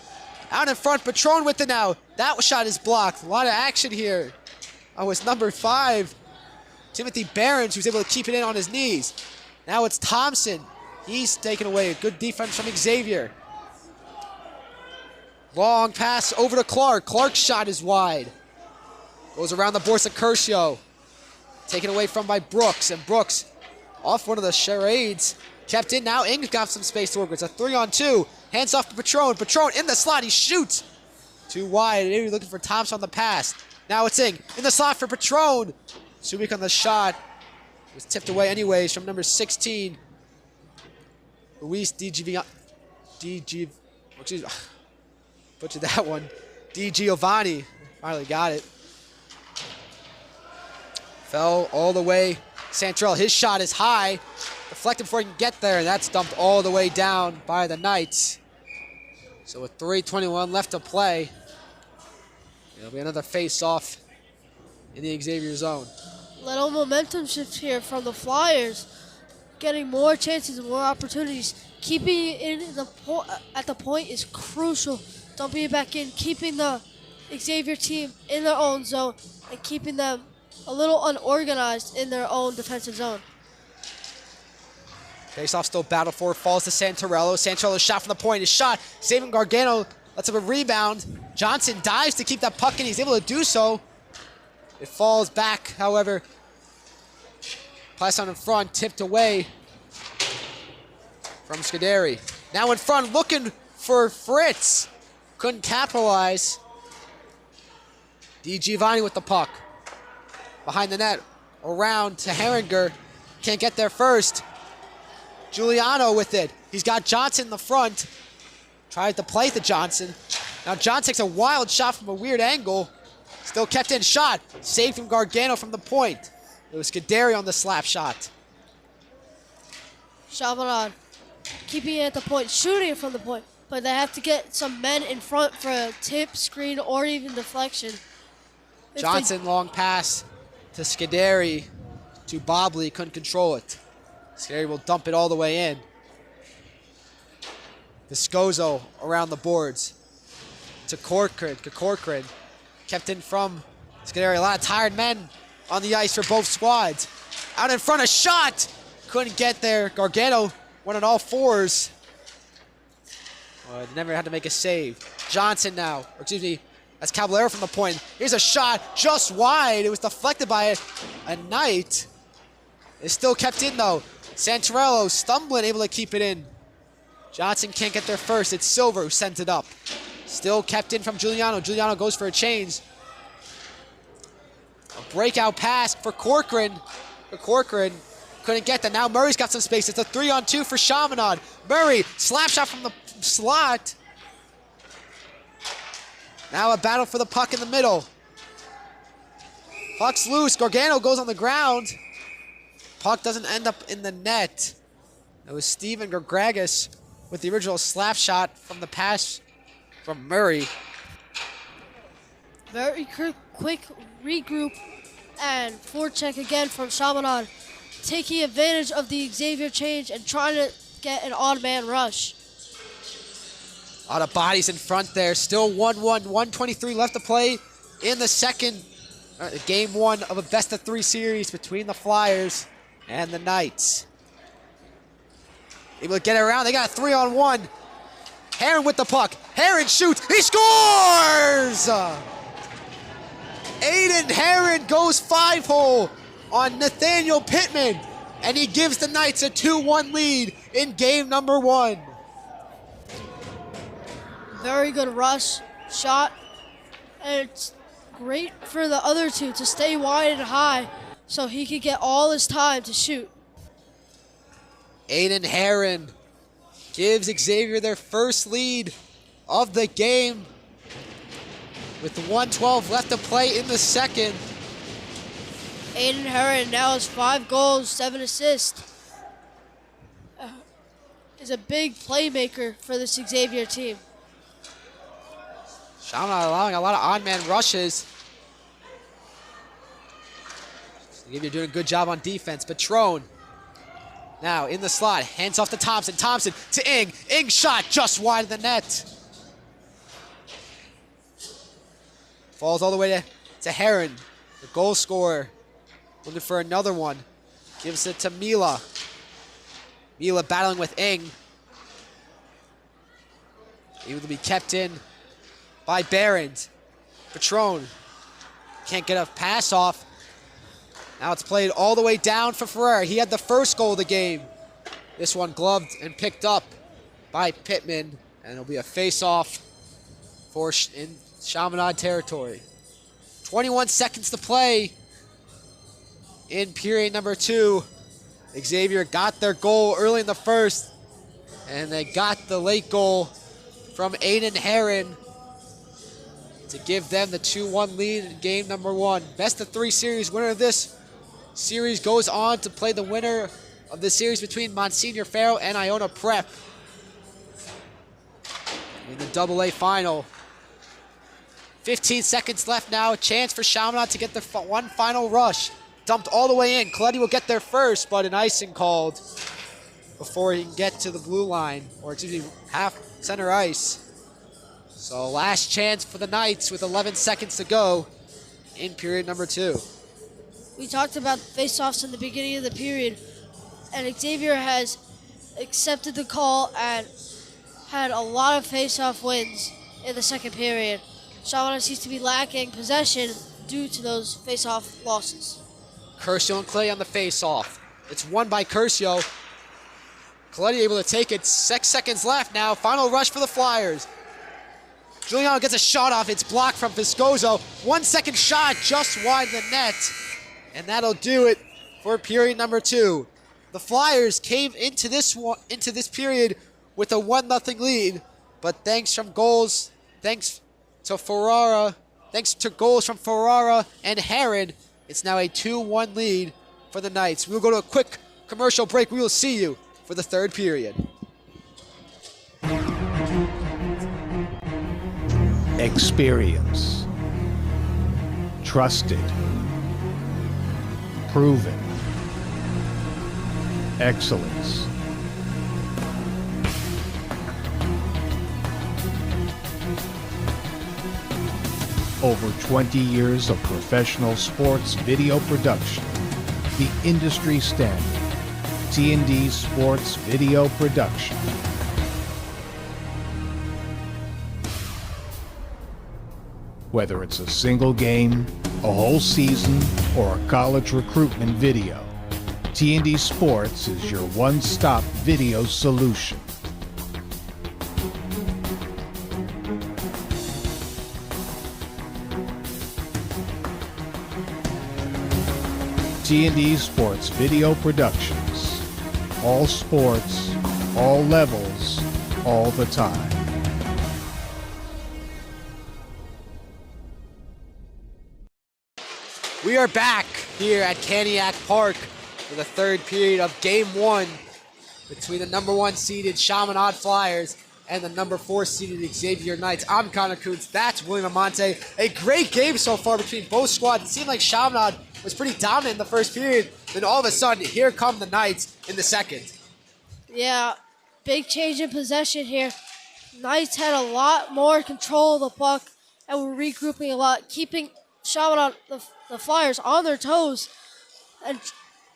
Out in front. Patron with it now. That shot is blocked. A lot of action here. Oh, it's number 5. Timothy Behrens, who's able to keep it in on his knees. Now it's Thompson. He's taken away. A good defense from Xavier. Long pass over to Clark. Clark's shot is wide. Goes around the boards of Curcio. Taken away from by Brooks. And Brooks off one of the charades. Kept in now. Ing's got some space to work with. It's a 3-on-2. Hands off to Patron. Patron in the slot. He shoots. Too wide. Maybe looking for Thompson on the pass. Now it's Ing. In the slot for Patron. Subik on the shot. It was tipped away anyways from number 16. Luis butchered that one. Di Giovanni. Finally got it. Fell all the way. Santrell, his shot is high. Deflected before he can get there, and that's dumped all the way down by the Knights. So with 3:21 left to play, it'll be another face-off in the Xavier zone. Little momentum shift here from the Flyers. Getting more chances and more opportunities. Keeping it in at the point is crucial. Dumping it back in, keeping the Xavier team in their own zone, and keeping them a little unorganized in their own defensive zone. Face-off still battled for, falls to Santorello. Santorello's shot from the point is shot, saving Gargano, lets up a rebound. Johnson dives to keep that puck in, he's able to do so. It falls back, however. Pass on in front, tipped away from Scuderi. Now in front, looking for Fritz. Couldn't capitalize. Di Giovanni with the puck. Behind the net, around to Herringer. Can't get there first. Giuliano with it. He's got Johnson in the front. Tried to play to Johnson. Now John takes a wild shot from a weird angle. Still kept in, shot. Saved from Gargano from the point. It was Scuderi on the slap shot. Chaminade keeping it at the point, shooting it from the point. But they have to get some men in front for a tip, screen, or even deflection. Johnson, long pass to Scuderi. To Bobley, couldn't control it. Scuderi will dump it all the way in. Viscoso around the boards. To Corcoran. Kept in from Scuderi. A lot of tired men on the ice for both squads. Out in front, a shot. Couldn't get there. Gargano went on all fours. They never had to make a save. Johnson now. Or excuse me, that's Caballero from the point. Here's a shot just wide. It was deflected by a Knight. It's still kept in though. Santorello stumbling, able to keep it in. Johnson can't get there first. It's Silver who sent it up. Still kept in from Giuliano. Giuliano goes for a change. A breakout pass for Corcoran. Corcoran couldn't get that. Now Murray's got some space. It's a 3-on-2 for Chaminade. Murray, slap shot from the slot. Now a battle for the puck in the middle. Puck's loose. Gargano goes on the ground. Puck doesn't end up in the net. It was Steven Gergragas with the original slap shot from the pass from Murray. Very quick regroup and forecheck again from Chaminade, taking advantage of the Xavier change and trying to get an odd man rush. A lot of bodies in front there. Still 1-1, 1:23 left to play in the second game one of a best-of-3 series between the Flyers and the Knights. Able to get it around. They got a 3-on-1. Herron with the puck. Herron shoots. He scores! Aiden Herron goes 5-hole on Nathaniel Pittman, and he gives the Knights a 2-1 lead in game number 1. Very good rush shot, and it's great for the other two to stay wide and high so he could get all his time to shoot. Aiden Herron gives Xavier their first lead of the game with 1:12 left to play in the second. Aiden Herron now has 5 goals, 7 assists. Is a big playmaker for this Xavier team. Chaminade allowing a lot of on-man rushes. Xavier doing a good job on defense. Patrone now in the slot, hands off to Thompson. Thompson to Ing. Ing shot just wide of the net. Falls all the way to Herron, the goal scorer. Looking for another one. Gives it to Mila. Mila battling with Ing. Able to be kept in by Behrens. Patrone can't get a pass off. Now it's played all the way down for Ferreira. He had the first goal of the game. This one gloved and picked up by Pittman, and it'll be a face-off in Chaminade territory. 21 seconds to play in period number 2. Xavier got their goal early in the first, and they got the late goal from Aiden Herron to give them the 2-1 lead in game number 1. Best-of-3 series. Winner of this series goes on to play the winner of the series between Monsignor Faro and Iona Prep in the AA final. 15 seconds left now. A chance for Chaminade to get the one final rush. Dumped all the way in. Coletti will get there first, but an icing called before he can get to the blue line, or excuse me, half center ice. So last chance for the Knights with 11 seconds to go in period number 2. We talked about face-offs in the beginning of the period, and Xavier has accepted the call and had a lot of face-off wins in the second period. Chaminade seems to be lacking possession due to those face-off losses. Curcio and Clay on the face-off. It's won by Curcio. Coletti able to take it. 6 seconds left now. Final rush for the Flyers. Giuliano gets a shot off. It's blocked from Viscoso. 1 second shot just wide the net. And that'll do it for period number 2. The Flyers came into this period with a 1-0 lead, but thanks to goals from Ferrara and Herron, it's now a 2-1 lead for the Knights. We'll go to a quick commercial break. We will see you for the third period. Experience. Trusted. Proven. Excellence. Over 20 years of professional sports video production. The industry standard. T&D Sports Video Production. Whether it's a single game, a whole season, or a college recruitment video, T&D Sports is your one-stop video solution. T&D Sports Video Productions. All sports, all levels, all the time. We are back here at Caniac Park for the third period of Game 1 between the number 1 seeded Chaminade Flyers and the number 4 seeded Xavier Knights. I'm Connor Kuntz, that's William Amante. A great game so far between both squads. It seemed like Chaminade was pretty dominant in the first period, then all of a sudden, here come the Knights in the second. Yeah, big change in possession here. Knights had a lot more control of the puck and were regrouping a lot, keeping Chaminade, the Flyers, on their toes and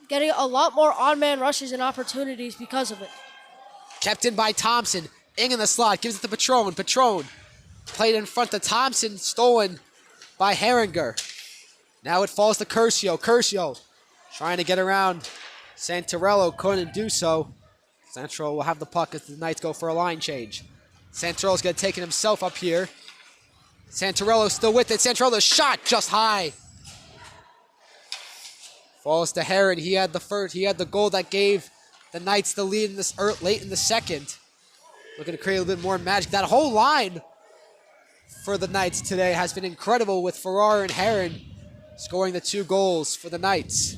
getting a lot more on-man rushes and opportunities because of it. Kept in by Thompson. Ing in the slot, gives it to Patron. Patron played in front of Thompson, stolen by Herringer. Now it falls to Curcio. Curcio trying to get around Santarello, couldn't do so. Santarello will have the puck as the Knights go for a line change. Santarello's going to take it himself up here. Santarello still with it. Santarello's shot just high. Falls to Heron. He had the goal that gave the Knights the lead in this late in the second. Looking to create a little bit more magic. That whole line for the Knights today has been incredible, with Ferrara and Heron scoring the 2 goals for the Knights.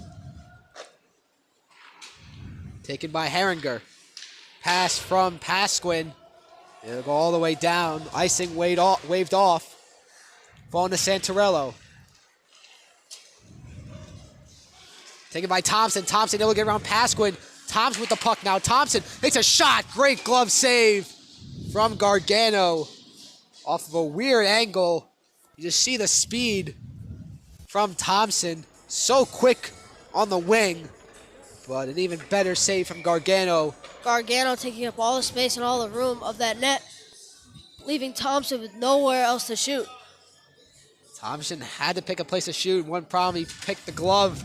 Taken by Herringer. Pass from Pasquin. It'll go all the way down. Icing waved off. Falling to Santarello. Taken by Thompson. Thompson able to get around Pasquin. Thompson with the puck now. Thompson makes a shot. Great glove save from Gargano. Off of a weird angle. You just see the speed from Thompson. So quick on the wing. But an even better save from Gargano. Gargano taking up all the space and all the room of that net, leaving Thompson with nowhere else to shoot. Thompson had to pick a place to shoot. One problem, he picked the glove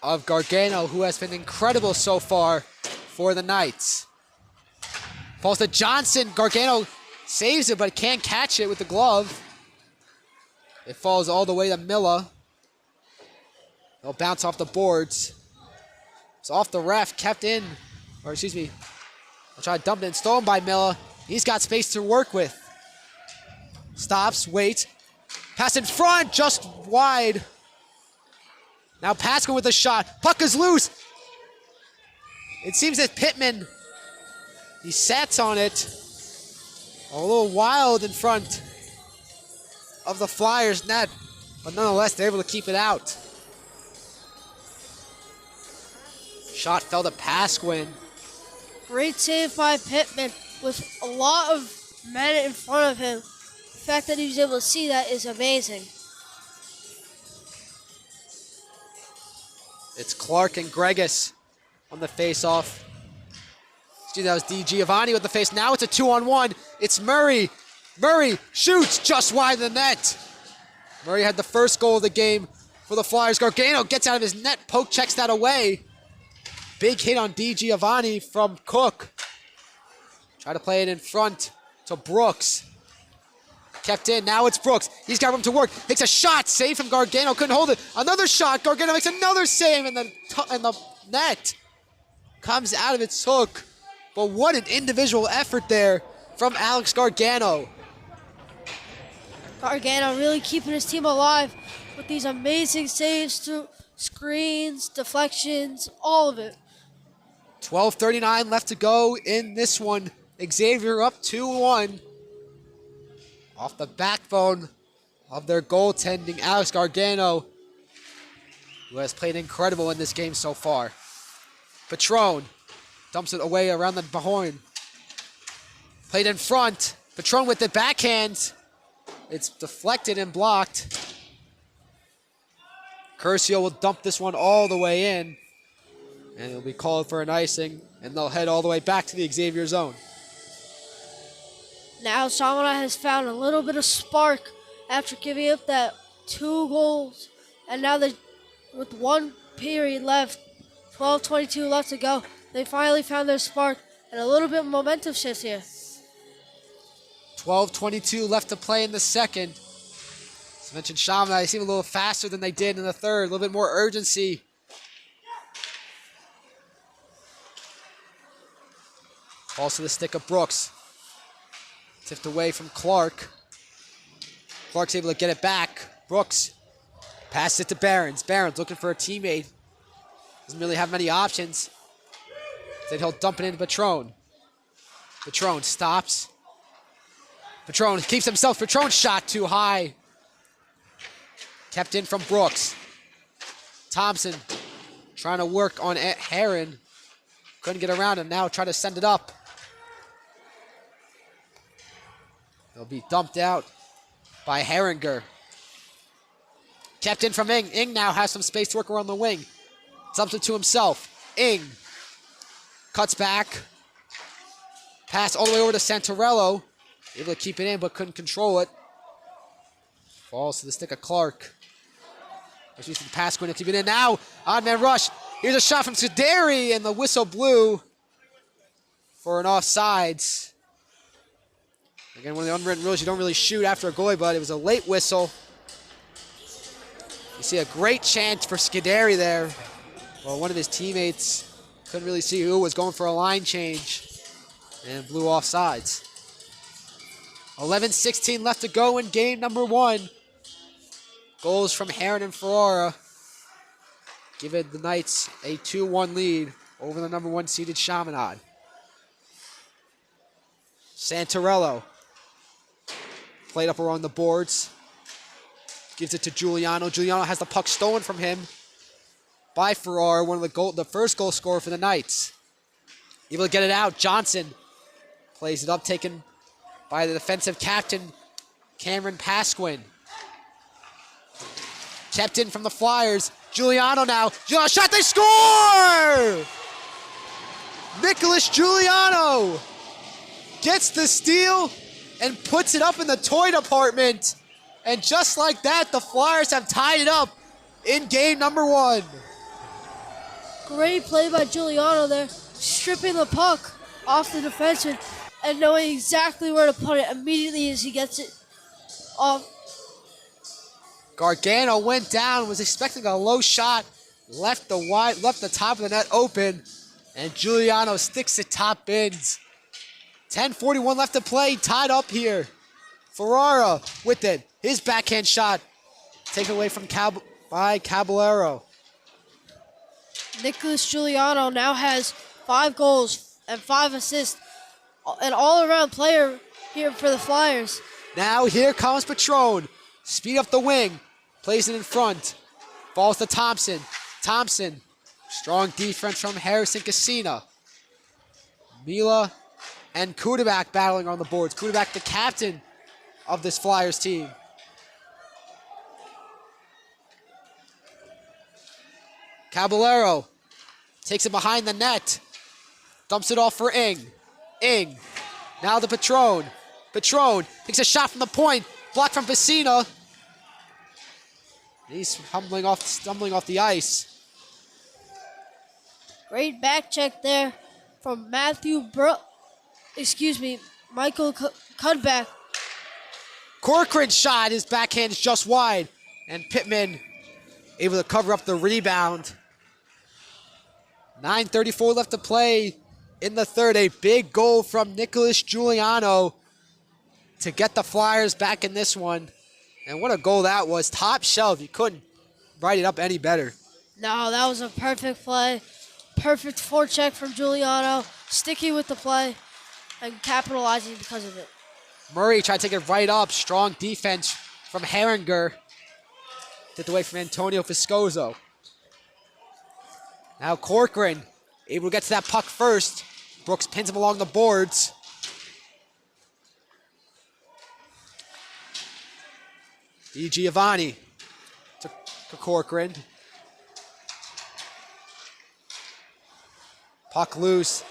of Gargano, who has been incredible so far for the Knights. Falls to Johnson. Gargano saves it, but can't catch it with the glove. It falls all the way to Milla. They'll bounce off the boards. It's off the ref, kept in, or excuse me, I'll try to dump it in, stolen by Milla. He's got space to work with. Stops, waits. Pass in front, just wide. Now Pascal with a shot. Puck is loose. It seems that Pittman, he sets on it. A little wild in front of the Flyers net, but nonetheless, they're able to keep it out. Shot fell to Pasquin. Great save by Pittman with a lot of men in front of him. The fact that he was able to see that is amazing. It's Clark and Gregus on the face-off. Excuse me, that was Di Giovanni with the face. Now it's a 2-on-1. It's Murray. Murray shoots just wide of the net. Murray had the first goal of the game for the Flyers. Gargano gets out of his net. Poke checks that away. Big hit on Di Giovanni from Cook. Try to play it in front to Brooks. Kept in, now it's Brooks. He's got room to work. Takes a shot, save from Gargano, couldn't hold it. Another shot, Gargano makes another save, and the net comes out of its hook. But what an individual effort there from Alex Gargano. Gargano really keeping his team alive with these amazing saves through screens, deflections, all of it. 12:39 left to go in this one. Xavier up 2-1. Off the backbone of their goaltending, Alex Gargano, who has played incredible in this game so far. Patron dumps it away around the horn. Played in front. Patron with the backhand. It's deflected and blocked. Curcio will dump this one all the way in. And it'll be called for an icing. And they'll head all the way back to the Xavier zone. Now Chaminade has found a little bit of spark after giving up that 2 goals. And now with 1 period left, 12:22 left to go, they finally found their spark and a little bit of momentum shift here. 12:22 left to play in the second. As I mentioned, Chaminade, they seem a little faster than they did in the third. A little bit more urgency. Falls to the stick of Brooks. Tipped away from Clark. Clark's able to get it back. Brooks Pass it to Barons. Barons looking for a teammate. Doesn't really have many options. Then he'll dump it into Patron. Patron stops. Patron keeps himself. Patron's shot too high. Kept in from Brooks. Thompson trying to work on Heron. Couldn't get around him. Now try to send it up. He'll be dumped out by Herringer. Kept in from Ing. Ing now has some space to work around the wing. Dumps it to himself. Ing cuts back. Pass all the way over to Santorello. Able to keep it in, but couldn't control it. Falls to the stick of Clark. Let's use the pass going to keep it in now. Odd man rush. Here's a shot from Suderi, and the whistle blew for an offsides. Again, one of the unwritten rules, you don't really shoot after a goalie, but it was a late whistle. You see a great chance for Scuderi there. Well, one of his teammates couldn't really see who was going for a line change and blew offsides. 11:16 left to go in game number 1. Goals from Heron and Ferrara. Giving the Knights a 2-1 lead over the number 1 seeded Chaminade. Santorello. Played up around the boards. Gives it to Giuliano. Giuliano has the puck stolen from him by Ferrara, one of the first goal scorer for the Knights. Able to get it out. Johnson plays it up, taken by the defensive captain, Cameron Pasquin. Kept in from the Flyers. Giuliano now. Giuliano shot, they score! Nicholas Giuliano gets the steal and puts it up in the toy department. And just like that, the Flyers have tied it up in game number 1. Great play by Giuliano there, stripping the puck off the defenseman and knowing exactly where to put it immediately as he gets it off. Gargano went down, was expecting a low shot, left the top of the net open, and Giuliano sticks it top bins. 10:41 left to play, tied up here. Ferrara with it. His backhand shot taken away from by Caballero. Nicholas Giuliano now has 5 goals and 5 assists. An all-around player here for the Flyers. Now here comes Patron. Speed up the wing. Plays it in front. Falls to Thompson. Thompson. Strong defense from Harrison Casina. Mila and Kudabak battling on the boards. Kudabak, the captain of this Flyers team. Caballero takes it behind the net. Dumps it off for Ing. Ing. Now to Patron. Patron takes a shot from the point. Blocked from Vecina. He's stumbling off the ice. Great back check there from Michael Cudback. Corcoran's shot, his backhand is just wide. And Pittman able to cover up the rebound. 9:34 left to play in the third. A big goal from Nicholas Giuliano to get the Flyers back in this one. And what a goal that was. Top shelf. You couldn't write it up any better. No, that was a perfect play. Perfect forecheck from Giuliano. Sticky with the play and capitalizing because of it. Murray tried to take it right up. Strong defense from Herringer. Took away from Antonio Fiscoso. Now Corcoran able to get to that puck first. Brooks pins him along the boards. Giovanni to Corcoran. Puck loose.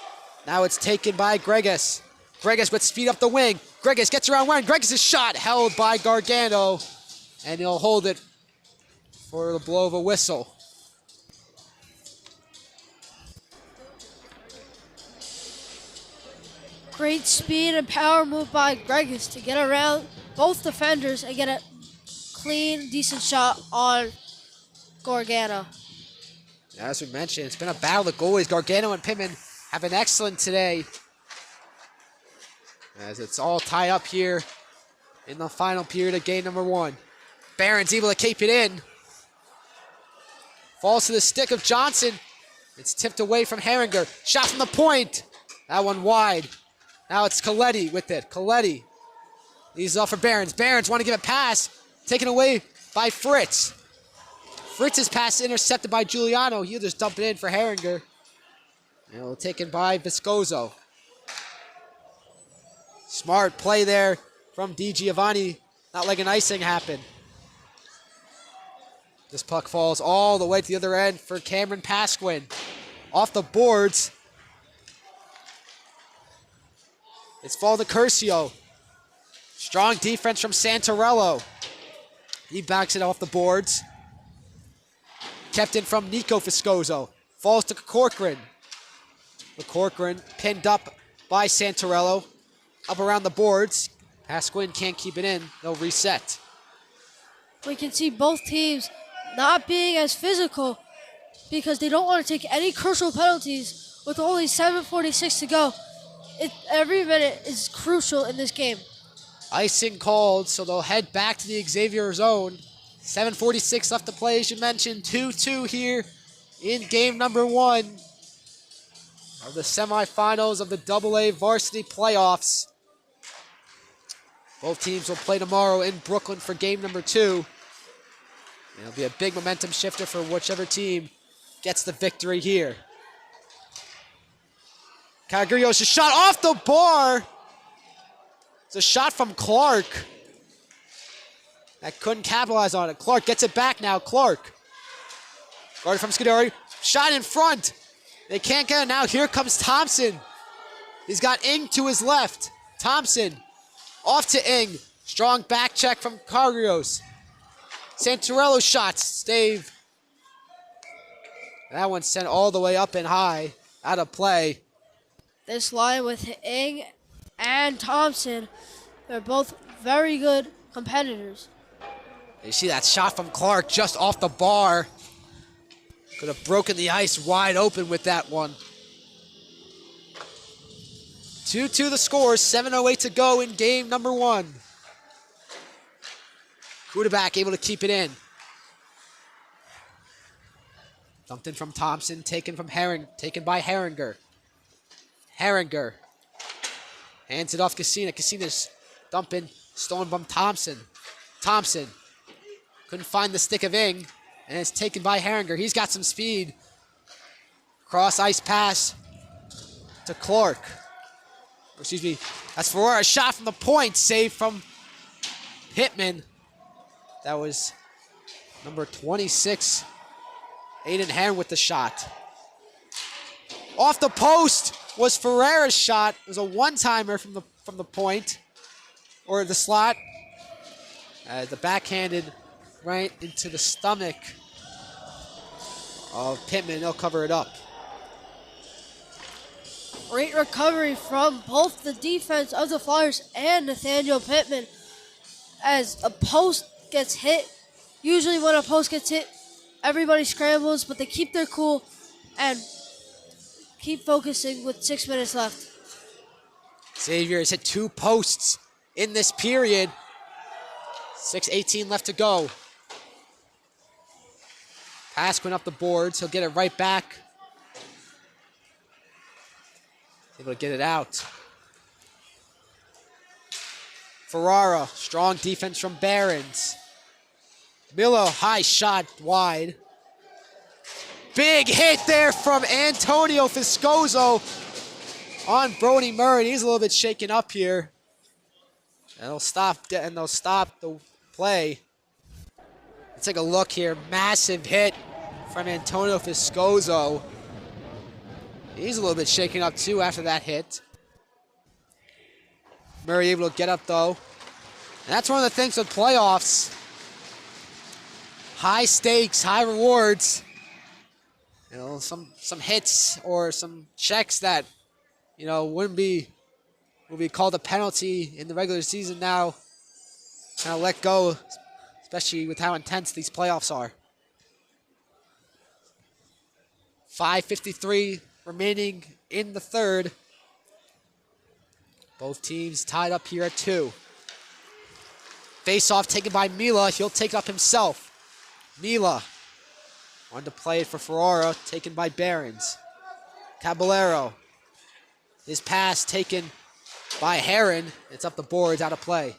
Now it's taken by Gregus. Gregus with speed up the wing. Gregus gets around one. Gregus' shot held by Gargano. And he'll hold it for the blow of a whistle. Great speed and power move by Gregus to get around both defenders and get a clean, decent shot on Gargano. As we mentioned, it's been a battle of goalies. Gargano and Pittman have been excellent today. As it's all tied up here in the final period of game number 1. Barron's able to keep it in. Falls to the stick of Johnson. It's tipped away from Herringer. Shot from the point. That one wide. Now it's Coletti with it. Coletti. He's off for Behrens. Behrens want to give a pass. Taken away by Fritz. Fritz's pass intercepted by Giuliano. He'll just dump it in for Herringer. And taken by Viscoso. Smart play there from Di Giovanni. Not letting icing happen. This puck falls all the way to the other end for Cameron Pasquin. Off the boards. It's fallen to Curcio. Strong defense from Santarello. He backs it off the boards. Kept in from Nico Viscoso. Falls to Corcoran. Corcoran pinned up by Santarello. Up around the boards. Pasquin can't keep it in. They'll reset. We can see both teams not being as physical because they don't want to take any crucial penalties with only 7:46 to go. Every minute is crucial in this game. Icing called, so they'll head back to the Xavier zone. 7:46 left to play, as you mentioned. 2-2 here in game number 1 of the semifinals of the AA varsity playoffs. Both teams will play tomorrow in Brooklyn for game number 2. It'll be a big momentum shifter for whichever team gets the victory here. Calgarios' shot off the bar. It's a shot from Clark. That couldn't capitalize on it. Clark gets it back now. Clark. Guarded from Scuderi. Shot in front. They can't get it now. Here comes Thompson. He's got Ing to his left. Thompson off to Ing. Strong back check from Calgarios. Santarello shots. Stave. That one sent all the way up and high. Out of play. This line with Ing and Thompson, they're both very good competitors. You see that shot from Clark just off the bar. Could have broken the ice wide open with that one. 2-2 the score, 7:08 to go in game number 1. Kudaback able to keep it in. Dumped in from Thompson, taken by Herringer. Herringer hands it off Cassina. Cassina's dumping, stolen from Thompson. Thompson couldn't find the stick of Ing, and it's taken by Herringer. He's got some speed. Cross ice pass to Clark. Excuse me, that's Ferrara. Shot from the point, save from Pittman. That was number 26, Aiden Herring with the shot. Off the post was Ferreira's shot. It was a one-timer from the point, or the slot. The backhanded right into the stomach of Pittman. They'll cover it up. Great recovery from both the defense of the Flyers and Nathaniel Pittman as a post gets hit. Usually when a post gets hit, everybody scrambles, but they keep their cool and keep focusing with 6 minutes left. Xavier has hit 2 posts in this period. 6:18 left to go. Pasquin up the boards. He'll get it right back. Able to get it out. Ferrara, strong defense from Behrens. Milo, high shot wide. Big hit there from Antonio Fiscoso on Brody Murray. He's a little bit shaken up here. And they'll stop the play. Let's take a look here. Massive hit from Antonio Fiscoso. He's a little bit shaken up too after that hit. Murray able to get up though. And that's one of the things with playoffs. High stakes, high rewards. You know, some hits or some checks that, you know, would be called a penalty in the regular season now. Kind of let go, especially with how intense these playoffs are. 5:53 remaining in the third. Both teams tied up here at 2. Face-off taken by Mila. He'll take it up himself. Mila Wanted to play it for Ferrara, taken by Barons. Caballero. His pass taken by Heron. It's up the boards, out of play.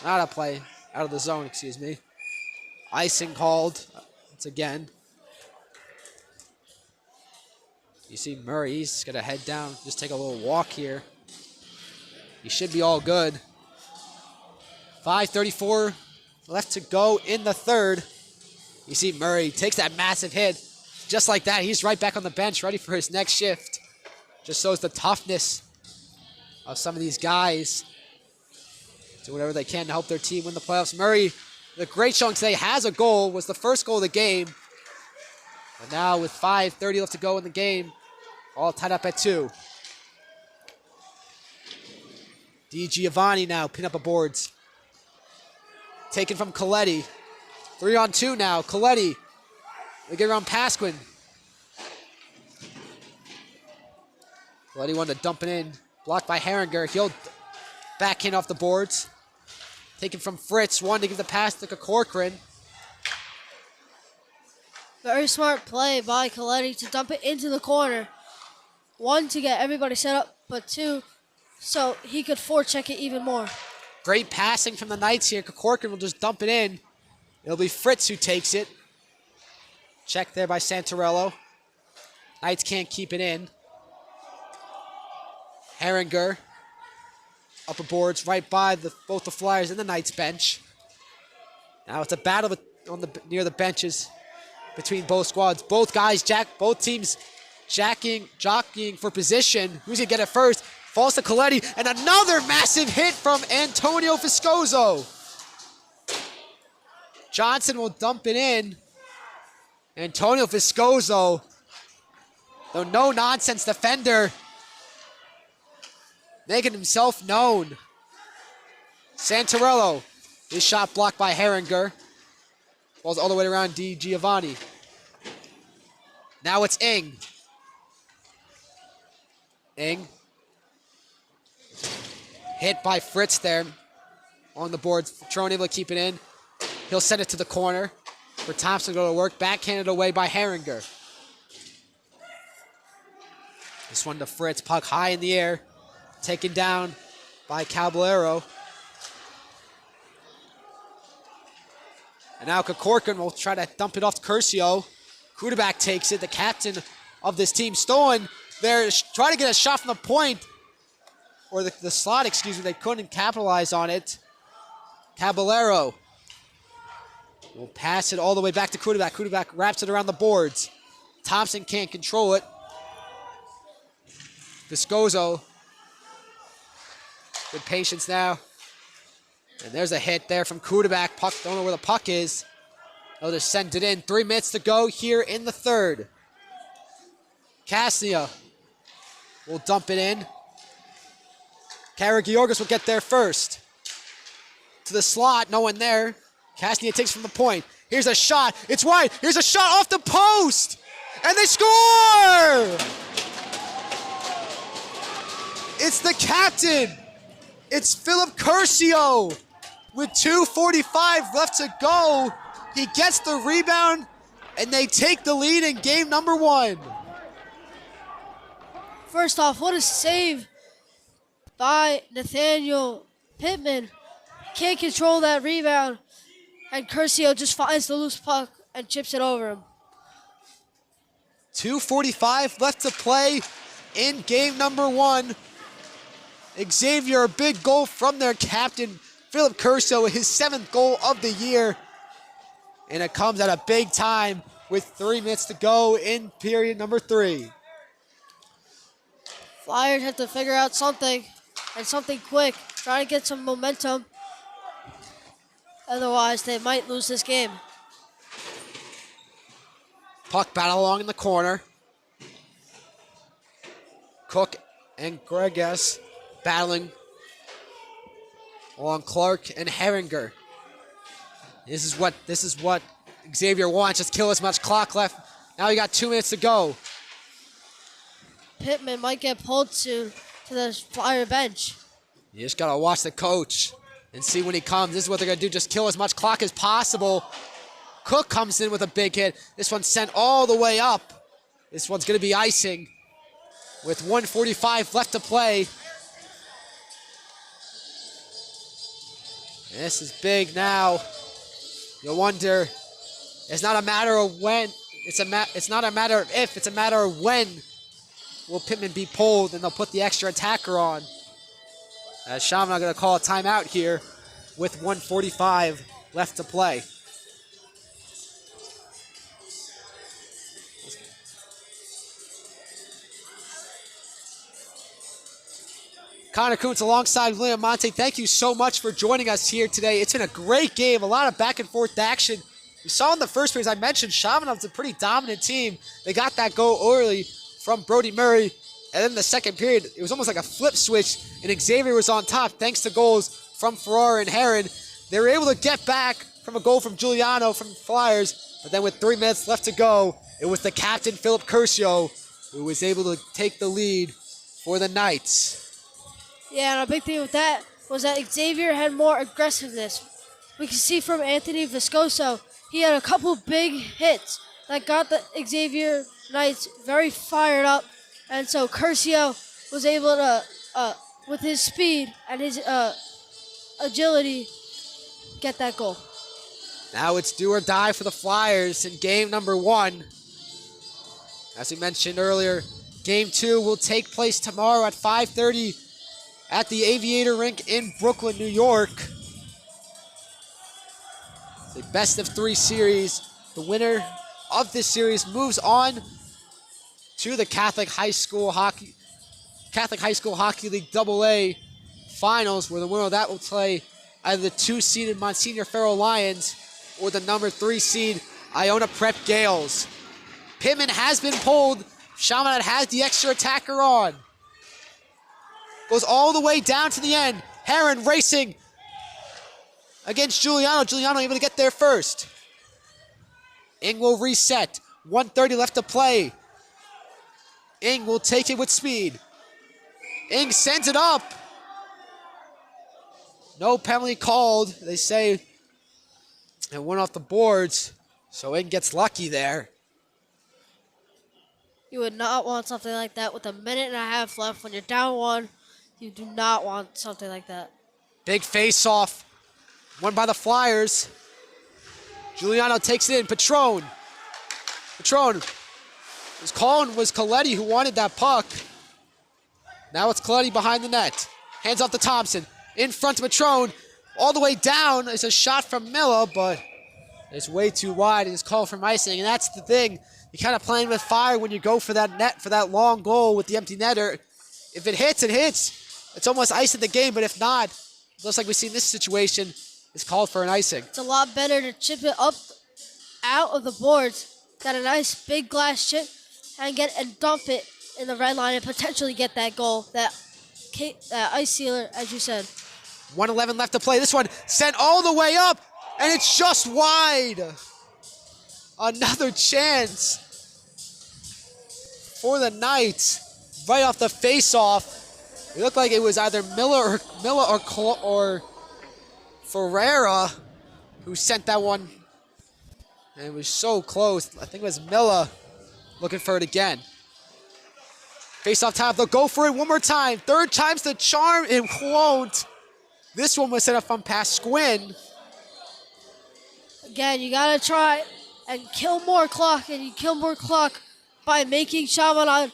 Not out of play, out of the zone, excuse me. Icing called once again. You see Murray, he's gonna head down, just take a little walk here. He should be all good. 5:34 left to go in the third. You see Murray takes that massive hit. Just like that, he's right back on the bench, ready for his next shift. Just shows the toughness of some of these guys. Do whatever they can to help their team win the playoffs. Murray, the great showing today, has a goal, was the first goal of the game. But now with 5:30 left to go in the game, all tied up at 2. Di Giovanni now, pin up the boards. Taken from Coletti. 3-on-2 now. Coletti. They get around Pasquin. Coletti wanted to dump it in. Blocked by Herringer. He'll backhand off the boards. Taken from Fritz. Wanted to give the pass to Corcoran. Very smart play by Coletti to dump it into the corner. 1, to get everybody set up, but 2, so he could forecheck it even more. Great passing from the Knights here. Corcoran will just dump it in. It'll be Fritz who takes it. Check there by Santarello. Knights can't keep it in. Herringer. Upper boards right by both the Flyers and the Knights bench. Now it's a battle near the benches between both squads. Both teams jockeying for position. Who's gonna get it first? Falls to Coletti, and another massive hit from Antonio Viscoso. Johnson will dump it in. Antonio Viscoso, the no-nonsense defender, making himself known. Santarello, his shot blocked by Herringer. Falls all the way around Di Giovanni. Now it's Ing. Ing. Hit by Fritz there on the boards. Trone able to keep it in. He'll send it to the corner for Thompson to go to work. Backhanded away by Herringer. This one to Fritz. Puck high in the air. Taken down by Caballero. And now Corcoran will try to dump it off to Curcio. Kudabak takes it, the captain of this team. Stolen there, trying to get a shot from the point. Or the slot, excuse me. They couldn't capitalize on it. Caballero will pass it all the way back to Kudabak. Kudabak wraps it around the boards. Thompson can't control it. Viscoso. Good patience now. And there's a hit there from Kudabak. Puck, don't know where the puck is. They'll just send it in. 3 minutes to go here in the third. Cassia will dump it in. Karagiorgis will get there first. To the slot, no one there. Cassia takes from the point. Here's a shot. It's wide. Here's a shot off the post. And they score! It's the captain. It's Philip Curcio. With 2:45 left to go, he gets the rebound, and they take the lead in game number 1. First off, what a save by Nathaniel Pittman. Can't control that rebound, and Curcio just finds the loose puck and chips it over him. 2:45 left to play in game number 1. Xavier, a big goal from their captain, Philip Curcio, his 7th goal of the year. And it comes at a big time with 3 minutes to go in period number 3. Flyers have to figure out something, and something quick. Try to get some momentum. Otherwise, they might lose this game. Puck battle along in the corner. Cook and Gregas battling along Clark and Herringer. This is what Xavier wants. Just kill as much clock left. Now you got 2 minutes to go. Pittman might get pulled soon to the Flyer bench. You just gotta watch the coach and see when he comes. This is what they're gonna do. Just kill as much clock as possible. Cook comes in with a big hit. This one's sent all the way up. This one's going to be icing with 1:45 left to play. This is big now. You wonder, it's not a matter of when, it's not a matter of if, it's a matter of when will Pittman be pulled and they'll put the extra attacker on. As Chaminade going to call a timeout here with 1:45 left to play. Connor Kuntz alongside William Monte. Thank you so much for joining us here today. It's been a great game, a lot of back and forth action. You saw in the first period, as I mentioned, Chaminade's a pretty dominant team. They got that goal early from Brody Murray. And then the second period, it was almost like a flip switch, and Xavier was on top thanks to goals from Ferrara and Heron. They were able to get back from a goal from Giuliano from the Flyers, but then with 3 minutes left to go, it was the captain, Philip Curcio, who was able to take the lead for the Knights. Yeah, and a big thing with that was that Xavier had more aggressiveness. We can see from Anthony Viscoso, he had a couple big hits that got the Xavier Knights very fired up. And so Curcio was able to, with his speed and his agility, get that goal. Now it's do or die for the Flyers in game number 1. As we mentioned earlier, game 2 will take place tomorrow at 5:30 at the Aviator Rink in Brooklyn, New York. The best of 3 series. The winner of this series moves on to the Catholic High School Hockey League AA Finals, where the winner of that will play either the 2-seeded Monsignor Farrell Lions or the number 3 seed Iona Prep Gales. Pittman has been pulled. Chaminade has the extra attacker on. Goes all the way down to the end. Heron racing against Giuliano. Giuliano able to get there first. Ing will reset. 1:30 left to play. Ing will take it with speed. Ing sends it up. No penalty called. They say it went off the boards, so Ing gets lucky there. You would not want something like that with a minute and a half left. When you're down 1, you do not want something like that. Big face-off. Won by the Flyers. Giuliano takes it in. Patron. Was Coletti who wanted that puck. Now it's Coletti behind the net. Hands off to Thompson. In front to Patron. All the way down is a shot from Miller, but it's way too wide and it's called for icing. And that's the thing. You're kind of playing with fire when you go for that net, for that long goal with the empty netter. If it hits, it hits. It's almost icing the game, but if not, looks like we see in this situation, it's called for an icing. It's a lot better to chip it up out of the boards. Got a nice big glass chip and dump it in the red line and potentially get that goal, that ice sealer, as you said. 1:11 left to play. This one sent all the way up, and it's just wide. Another chance for the Knights right off the face-off. It looked like it was either Miller or Ferreira who sent that one. And it was so close. I think it was Miller looking for it again. Face-off time. They'll go for it one more time. 3rd time's the charm. It won't. This one was set up from past Squin. Again, you got to try and kill more clock. And you kill more clock by making Chaminade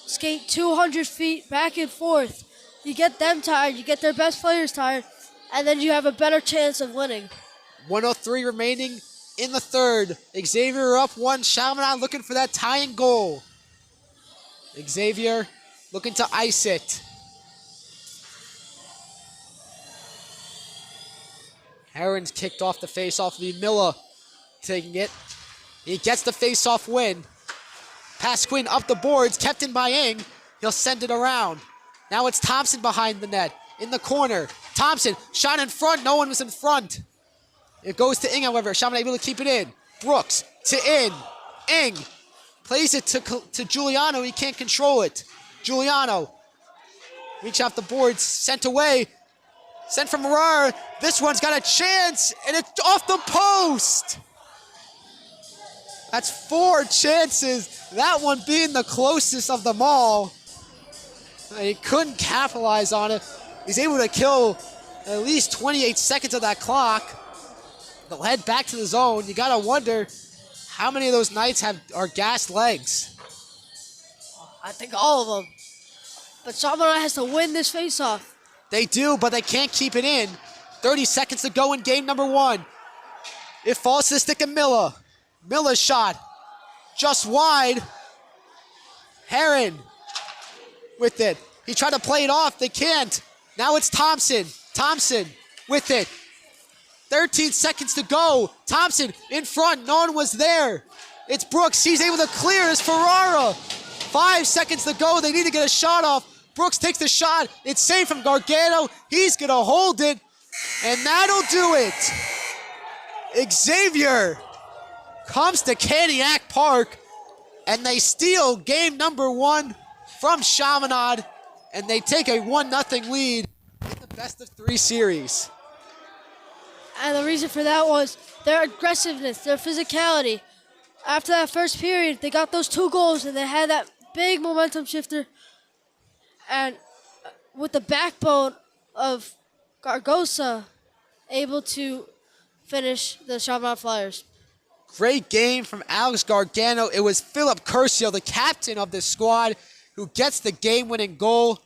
skate 200 feet back and forth. You get them tired, you get their best players tired, and then you have a better chance of winning. 1:03 remaining in the 3rd. Xavier up 1. Chaminade looking for that tying goal. Xavier looking to ice it. Heron's kicked off the face-off. Miller taking it. He gets the face-off win. Pass Quinn up the boards, kept in by Ing. He'll send it around. Now it's Thompson behind the net, in the corner. Thompson, shot in front, no one was in front. It goes to Ing, however. Chaminade able to keep it in. Brooks to Ing plays it to Giuliano, he can't control it. Giuliano, reach off the boards, sent away. Sent from Arar. This one's got a chance, and it's off the post. That's 4 chances. That one being the closest of them all. He couldn't capitalize on it. He's able to kill at least 28 seconds of that clock. They'll head back to the zone. You gotta wonder how many of those Knights are gassed legs. I think all of them. But Chaminade has to win this face-off. They do, but they can't keep it in. 30 seconds to go in game number 1. It falls to the stick of Miller. Miller's shot just wide. Heron with it. He tried to play it off. They can't. Now it's Thompson. Thompson with it. 13 seconds to go. Thompson in front. No one was there. It's Brooks. He's able to clear his Ferrara. 5 seconds to go. They need to get a shot off. Brooks takes the shot. It's safe from Gargano. He's going to hold it. And that'll do it. Xavier comes to Caniac Park. And they steal game number 1 from Chaminade. And they take a 1-0 lead in the best-of-3 series. And the reason for that was their aggressiveness, their physicality. After that first period, they got those 2 goals, and they had that big momentum shifter. And with the backbone of Gargosa, able to finish the Chaminade Flyers. Great game from Alex Gargano. It was Philip Curcio, the captain of this squad, who gets the game-winning goal.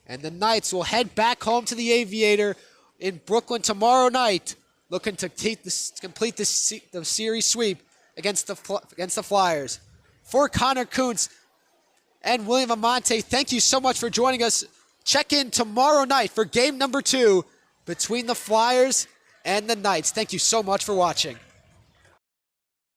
And the Knights will head back home to the Aviator in Brooklyn tomorrow night, looking to complete the series sweep against the Flyers. For Connor Kuntz and William Amante, thank you so much for joining us. Check in tomorrow night for game number 2 between the Flyers and the Knights. Thank you so much for watching.